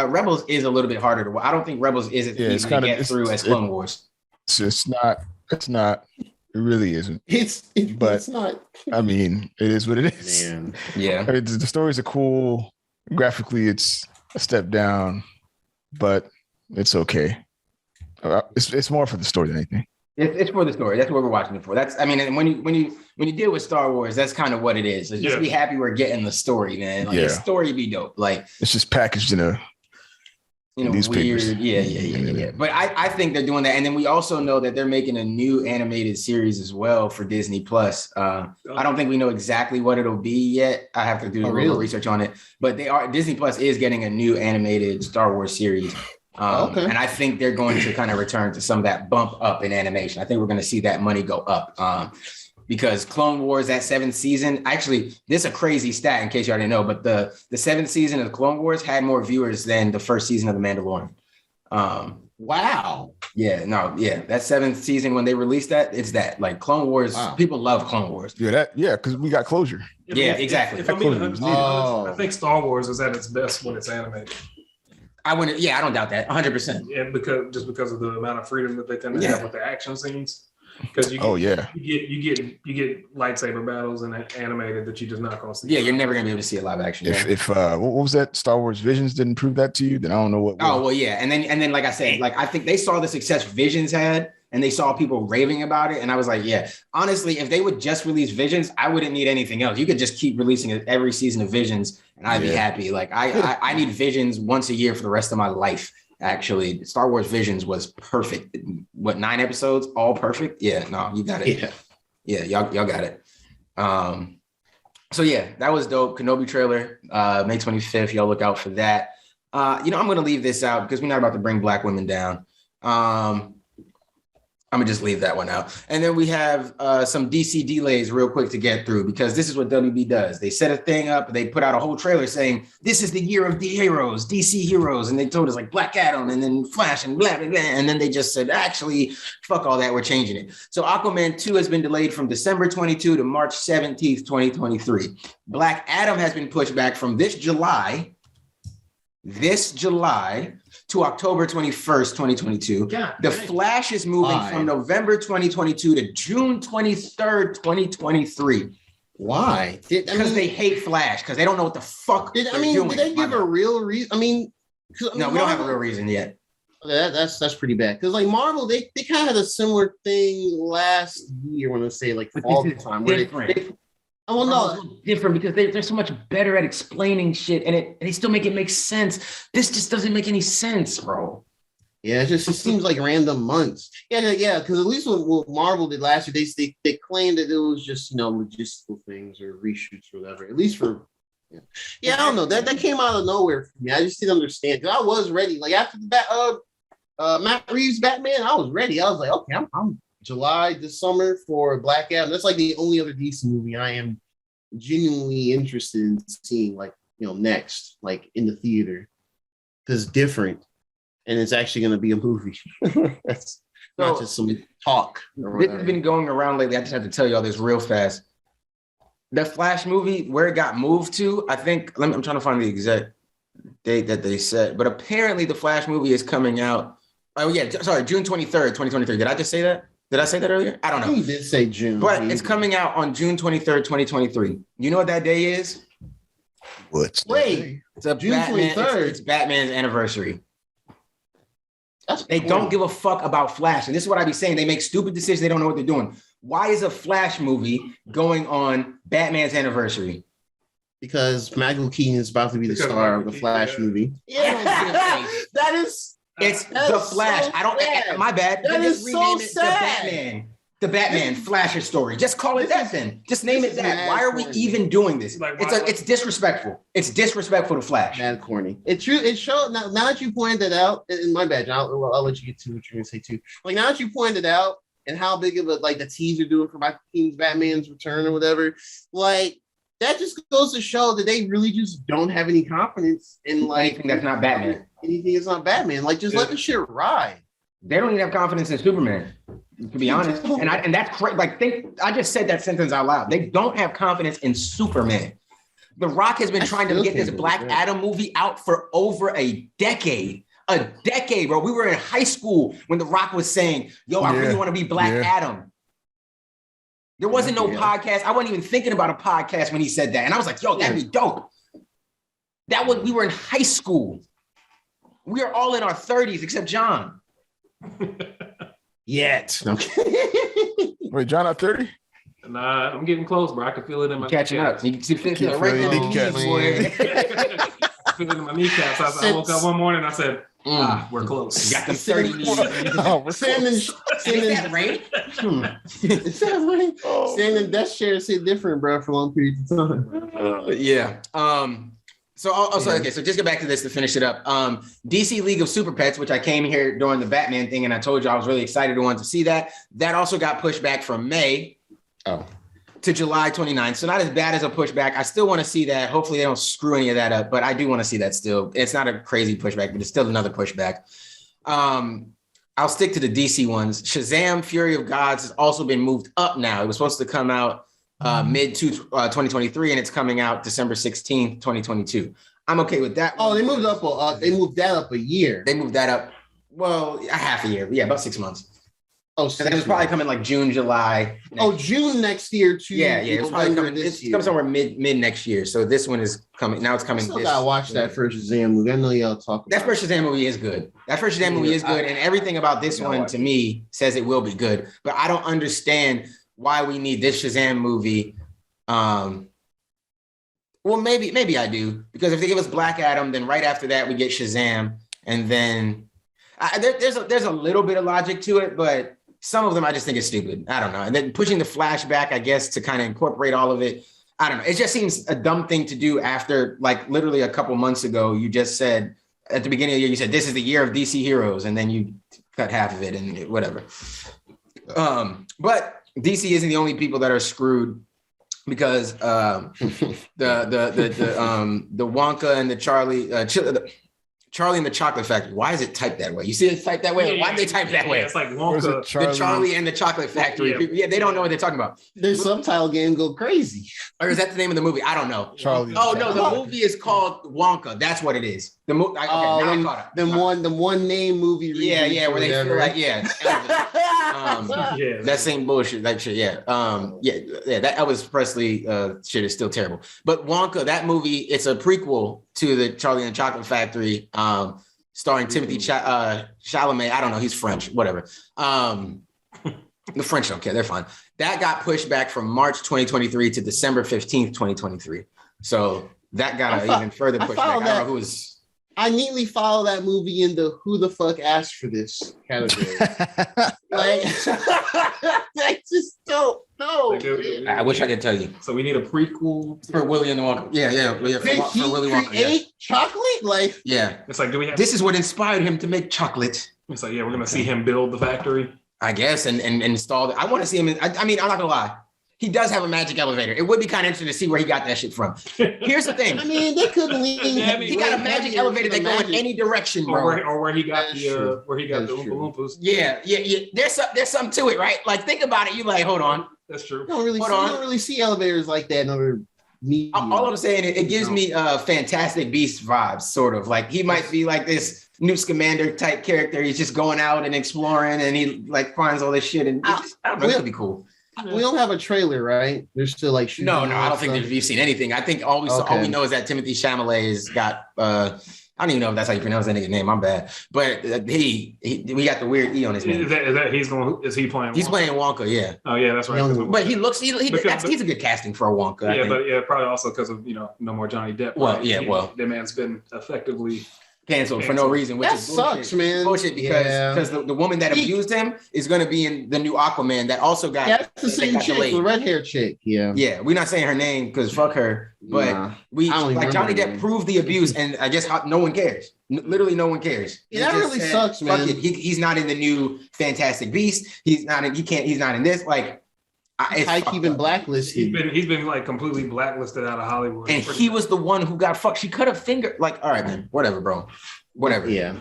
Rebels is a little bit harder to. I don't think Rebels is as easy to get through as Clone Wars. It's not. It really isn't. It's not. I mean, it is what it is. Man. Yeah. The stories are cool. Graphically, it's a step down, but it's okay. It's more for the story than anything. It's for the story. That's what we're watching it for. And when you deal with Star Wars, that's kind of what it is. Just be happy we're getting the story, man. Like the story be dope. Like it's just packaged in a newspapers. Weird. Yeah. But I think they're doing that. And then we also know that they're making a new animated series as well for Disney Plus. I don't think we know exactly what it'll be yet. I have to do a little research on it. But Disney Plus is getting a new animated Star Wars series. And I think they're going to kind of return to some of that bump up in animation. I think we're going to see that money go up because Clone Wars, that 7th season, actually, this is a crazy stat in case you already know, but the 7th season of Clone Wars had more viewers than the 1st season of The Mandalorian. Wow. Yeah, that 7th season when they released that, it's that. Like Clone Wars, people love Clone Wars. Because we got closure. Exactly. If I'm being honest, I think Star Wars is at its best when it's animated. I don't doubt that 100%. And because of the amount of freedom that they tend to have with the action scenes. Because you get lightsaber battles and animated that you're just not going to see. Yeah, you're never going to be able to see a live action. If what was that? Star Wars Visions didn't prove that to you, then I don't know what. Oh well, yeah, and then like I said, like I think they saw the success Visions had, and they saw people raving about it, and I was like, yeah, honestly, if they would just release Visions, I wouldn't need anything else. You could just keep releasing it every season of Visions, and I'd be happy. Like I need Visions once a year for the rest of my life. Actually, Star Wars Visions was perfect. What, 9 episodes? All perfect? Yeah, no, you got it. Yeah, y'all got it. So yeah, that was dope. Kenobi trailer, May 25th. Y'all look out for that. I'm gonna leave this out because we're not about to bring Black women down. I'm gonna just leave that one out. And then we have some DC delays real quick to get through because this is what WB does. They set a thing up, they put out a whole trailer saying, this is the year of the heroes, DC heroes. And they told us like Black Adam and then Flash and blah, blah, blah. And then they just said, actually, fuck all that, we're changing it. So Aquaman 2 has been delayed from December 22 to March 17th, 2023. Black Adam has been pushed back from this July this July to October 21st, 2022. The Flash is moving from November 2022 to June 23rd, 2023. Why? Because they hate Flash, because they don't know what the fuck they're doing. Did they give a real reason? No, we don't have a real reason yet. That's pretty bad. Because like Marvel, they kind of had a similar thing last year when they say like fall time. Different because they're so much better at explaining shit, and they still make it make sense. This just doesn't make any sense, bro. Yeah, it seems like random months. Yeah. Because at least what Marvel did last year, they claimed that it was just logistical things or reshoots or whatever. At least for I don't know. That came out of nowhere for me. I just didn't understand. Because I was ready. Like after the Matt Reeves Batman, I was ready. I was like, okay, I'm July this summer for Black Adam. That's like the only other DC movie I am genuinely interested in seeing, like next, like in the theater, because it's different. And it's actually going to be a movie. That's not just some talk. This has been going around lately. I just have to tell you all this real fast. The Flash movie, where it got moved to, I think, I'm trying to find the exact date that they said, but apparently the Flash movie is coming out. Oh, yeah. Sorry, June 23rd, 2023. Did I just say that? Did I say that earlier? I don't know. You did say June. But it's coming out on June 23rd, 2023. You know what that day is? Wait. It's June 23rd. It's Batman's anniversary. They don't give a fuck about Flash. And this is what I be saying. They make stupid decisions. They don't know what they're doing. Why is a Flash movie going on Batman's anniversary? Because Michael Keaton is about to be the star of the Flash movie. Yeah, it's the Flash. So my bad. That is so sad. The Batman Flasher story. Just call it that then. Just name it that. Why are we even doing this? It's disrespectful. It's disrespectful to Flash. Mad corny. It's true. It showed now that you pointed it out, and my bad, John, I'll let you get to what you're gonna say too. Like now that you pointed out and how big of a the teaser doing for Michael Keaton's Batman's return or whatever, like that just goes to show that they really just don't have any confidence in anything that's not Batman. Anything that's not Batman. Like just let the shit ride. They don't even have confidence in Superman, to be honest. And that's crazy. I just said that sentence out loud. They don't have confidence in Superman. The Rock has been trying to get this Black Adam movie out for over a decade. A decade, bro. We were in high school when The Rock was saying, I really want to be Black Adam. There wasn't no podcast. I wasn't even thinking about a podcast when he said that. And I was like, that'd be dope. We were in high school. We are all in our 30s except John. Yet. Wait, John not 30? Nah, I'm getting close, bro. I can feel it in my catching up. You can see it right in the kneecaps, boy. Feel it in my kneecaps. I woke up one morning and I said, we're close. You got them 30 knees. Is that rain? Is that rain? Standing in death chairs hit different, bro, for long periods of time. So just get back to this to finish it up. DC League of Super Pets, which I came here during the Batman thing, and I told you I was really excited and wanted to see that. That also got pushed back from May to July 29th. So not as bad as a pushback. I still want to see that. Hopefully they don't screw any of that up, but I do want to see that still. It's not a crazy pushback, but it's still another pushback. I'll stick to the DC ones. Shazam! Fury of Gods has also been moved up now. It was supposed to come out mid 2023, and it's coming out December 16th, 2022. I'm okay with that. Oh, they moved up. They moved that up a year. They moved that up. Well, a half a year. Yeah, about 6 months. Oh, and then it's probably coming like June, July. June next year too. Yeah. It's probably coming. It's coming somewhere mid next year. So this one is coming. Now it's coming. I still gotta watch that first Shazam movie. I know y'all talk. That first Shazam movie is good. And everything about this one to me says it will be good. But I don't understand why we need this Shazam movie. Well, maybe I do, because if they give us Black Adam, then right after that we get Shazam, and then there's a little bit of logic to it, but some of them I just think is stupid. I don't know. And then pushing the Flash back, I guess, to kind of incorporate all of it. I don't know. It just seems a dumb thing to do after, like, literally a couple months ago, you just said at the beginning of the year, you said this is the year of DC heroes, and then you cut half of it and whatever. But DC isn't the only people that are screwed, because the Wonka and the Charlie and the Chocolate Factory. Why is it typed that way? You see it typed that way? Why did they type that way? It's like Wonka. The Charlie and the Chocolate Factory. Yeah, they don't know what they're talking about. Their subtitle game go crazy. Or is that the name of the movie? I don't know. Charlie. Oh no, the movie is called Wonka. That's what it is. The movie. Okay, now I caught it. The one name movie. Yeah, where they feel like that same bullshit, like shit. Yeah, that Elvis Presley shit is still terrible. But Wonka, that movie, it's a prequel to the Charlie and the Chocolate Factory, starring Timothy Chalamet. I don't know, he's French, whatever. The French don't care, they're fine. That got pushed back from March 2023 to December 15th, 2023. So that got even further pushed back. I don't know who was. I neatly follow that movie in the who the fuck asked for this category. Like, I just don't know. I wish I could tell you. So we need a prequel for Willy and the Wonka. Yeah, for Willy Wonka. Chocolate? Like, yeah. It's like, do we have this is what inspired him to make chocolate. It's like, yeah, we're gonna see him build the factory. I guess and install it. I want to see him. I mean, I'm not gonna lie. He does have a magic elevator. It would be kind of interesting to see where he got that shit from. Here's the thing. I mean, they could lean. He got a magic elevator that go in any direction, bro. Or where he got the Oompa Loompas. Yeah. There's something to it, right? Like, think about it. You like, hold on. That's true. You don't really see elevators like that in other media. All I'm saying, it gives me Fantastic Beasts vibes, sort of. Like, he might be like this Newt Scamander type character. He's just going out and exploring, and he like finds all this shit, and I don't know, it could be cool. We don't have a trailer, right? They're still like shooting. No, I don't think we've seen anything. I think all we know is that Timothy Chalamet has got. I don't even know if that's how you pronounce that nigga's name. I'm bad, but we got the weird E on his name. Is he playing? He's playing Wonka. Yeah. Oh yeah, that's right. But he looks. He's a good casting for a Wonka. Yeah, probably also because of no more Johnny Depp. Well, right? That man's been effectively canceled for no reason, which that is bullshit. Sucks, man. Bullshit because the woman that abused him is going to be in the new Aquaman that also got. Yeah, that's the same chick, the red hair chick. Yeah, we're not saying her name because fuck her, but Johnny Depp proved the abuse, and I guess no one cares. Literally, no one cares. Yeah, that really sucks, man. He's not in the new Fantastic Beast. He's not in this. Like, He's been blacklisted. He's been like completely blacklisted out of Hollywood. And he was the one who got fucked. She could have fingered, like, all right, man, whatever, bro. Whatever. Yeah.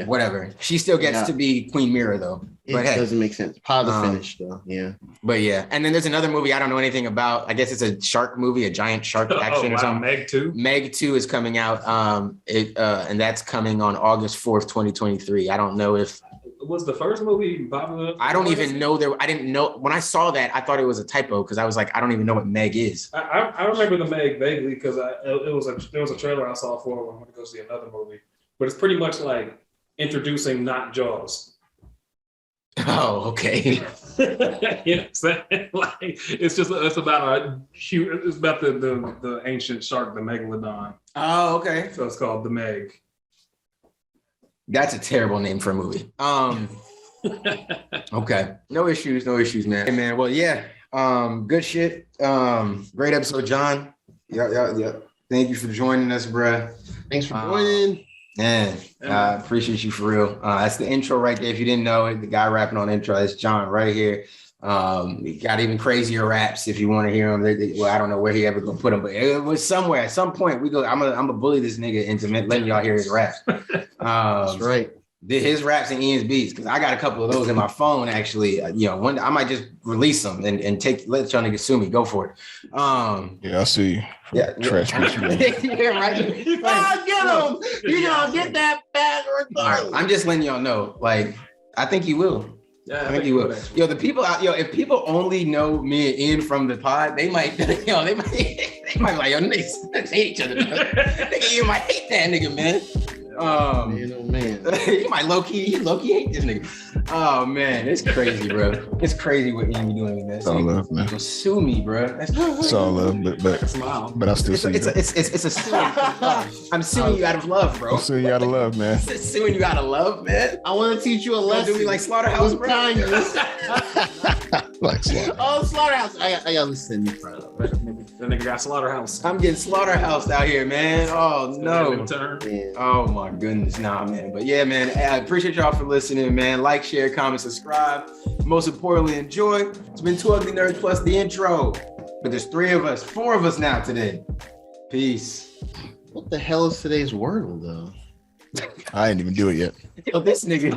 Whatever. She still gets to be Queen Mira, though. It doesn't make sense. Positive finish, though. Yeah. But yeah. And then there's another movie I don't know anything about. I guess it's a shark movie, a giant shark action or something. Meg 2? Meg 2 is coming out. And that's coming on August 4th, 2023. I don't know if. Was the first movie popular? I don't even know I didn't know. When I saw that, I thought it was a typo because I was like, I don't even know what Meg is. I remember the Meg vaguely because there was a trailer I saw for it when I went to go see another movie. But it's pretty much like introducing not Jaws. Oh, okay. You know what I'm saying? Like, it's about the ancient shark, the megalodon. Oh, okay. So it's called The Meg. That's a terrible name for a movie. Okay. No issues, man. Hey, man. Well, yeah. Good shit. Great episode, John. Yeah. Thank you for joining us, bruh. Thanks for joining. Man, I appreciate you for real. That's the intro right there. If you didn't know it, the guy rapping on the intro, that's John right here. He got even crazier raps if you want to hear him. Well, I don't know where he ever gonna put them, but it was somewhere. At some point, we go. I'm gonna bully this nigga into letting y'all hear his raps. That's right. His raps and Ian's beats, because I got a couple of those in my phone. Actually, one I might just release them and let y'all niggas sue me. Go for it. Yeah, I see. Yeah, trash. Yeah, right. Get him. You gonna get that bag regardless. I'm just letting y'all know. Like, I think he will. Yeah, I think he will. Yo, the people out, if people only know me and Ian from the pod, they might, they might be like, yo, niggas hate each other. Nigga, you might hate that nigga, man. Man. You might low-key hate this nigga. Oh man, it's crazy, bro. It's crazy what Ian be doing, man. It's all love, man. Sue me, bro. It's all love, but I still see you. It's a suing. I'm suing you out of love, bro. I'm suing you out of love, man. Suing you out of love, man. I want to teach you a lesson. Do me like Slaughterhouse, bro. Like Slaughterhouse. Oh, Slaughterhouse. I gotta listen. That nigga got Slaughterhouse. I'm getting Slaughterhouse out here, man. Oh no. Oh my goodness, nah, man. But yeah, man. I appreciate y'all for listening, man. Like, share, comment, subscribe. Most importantly, enjoy. It's been 2 Ugly Nerds plus the intro. But there's 4 of us now today. Peace. What the hell is today's Wordle, though? I didn't even do it yet. Yo, this nigga.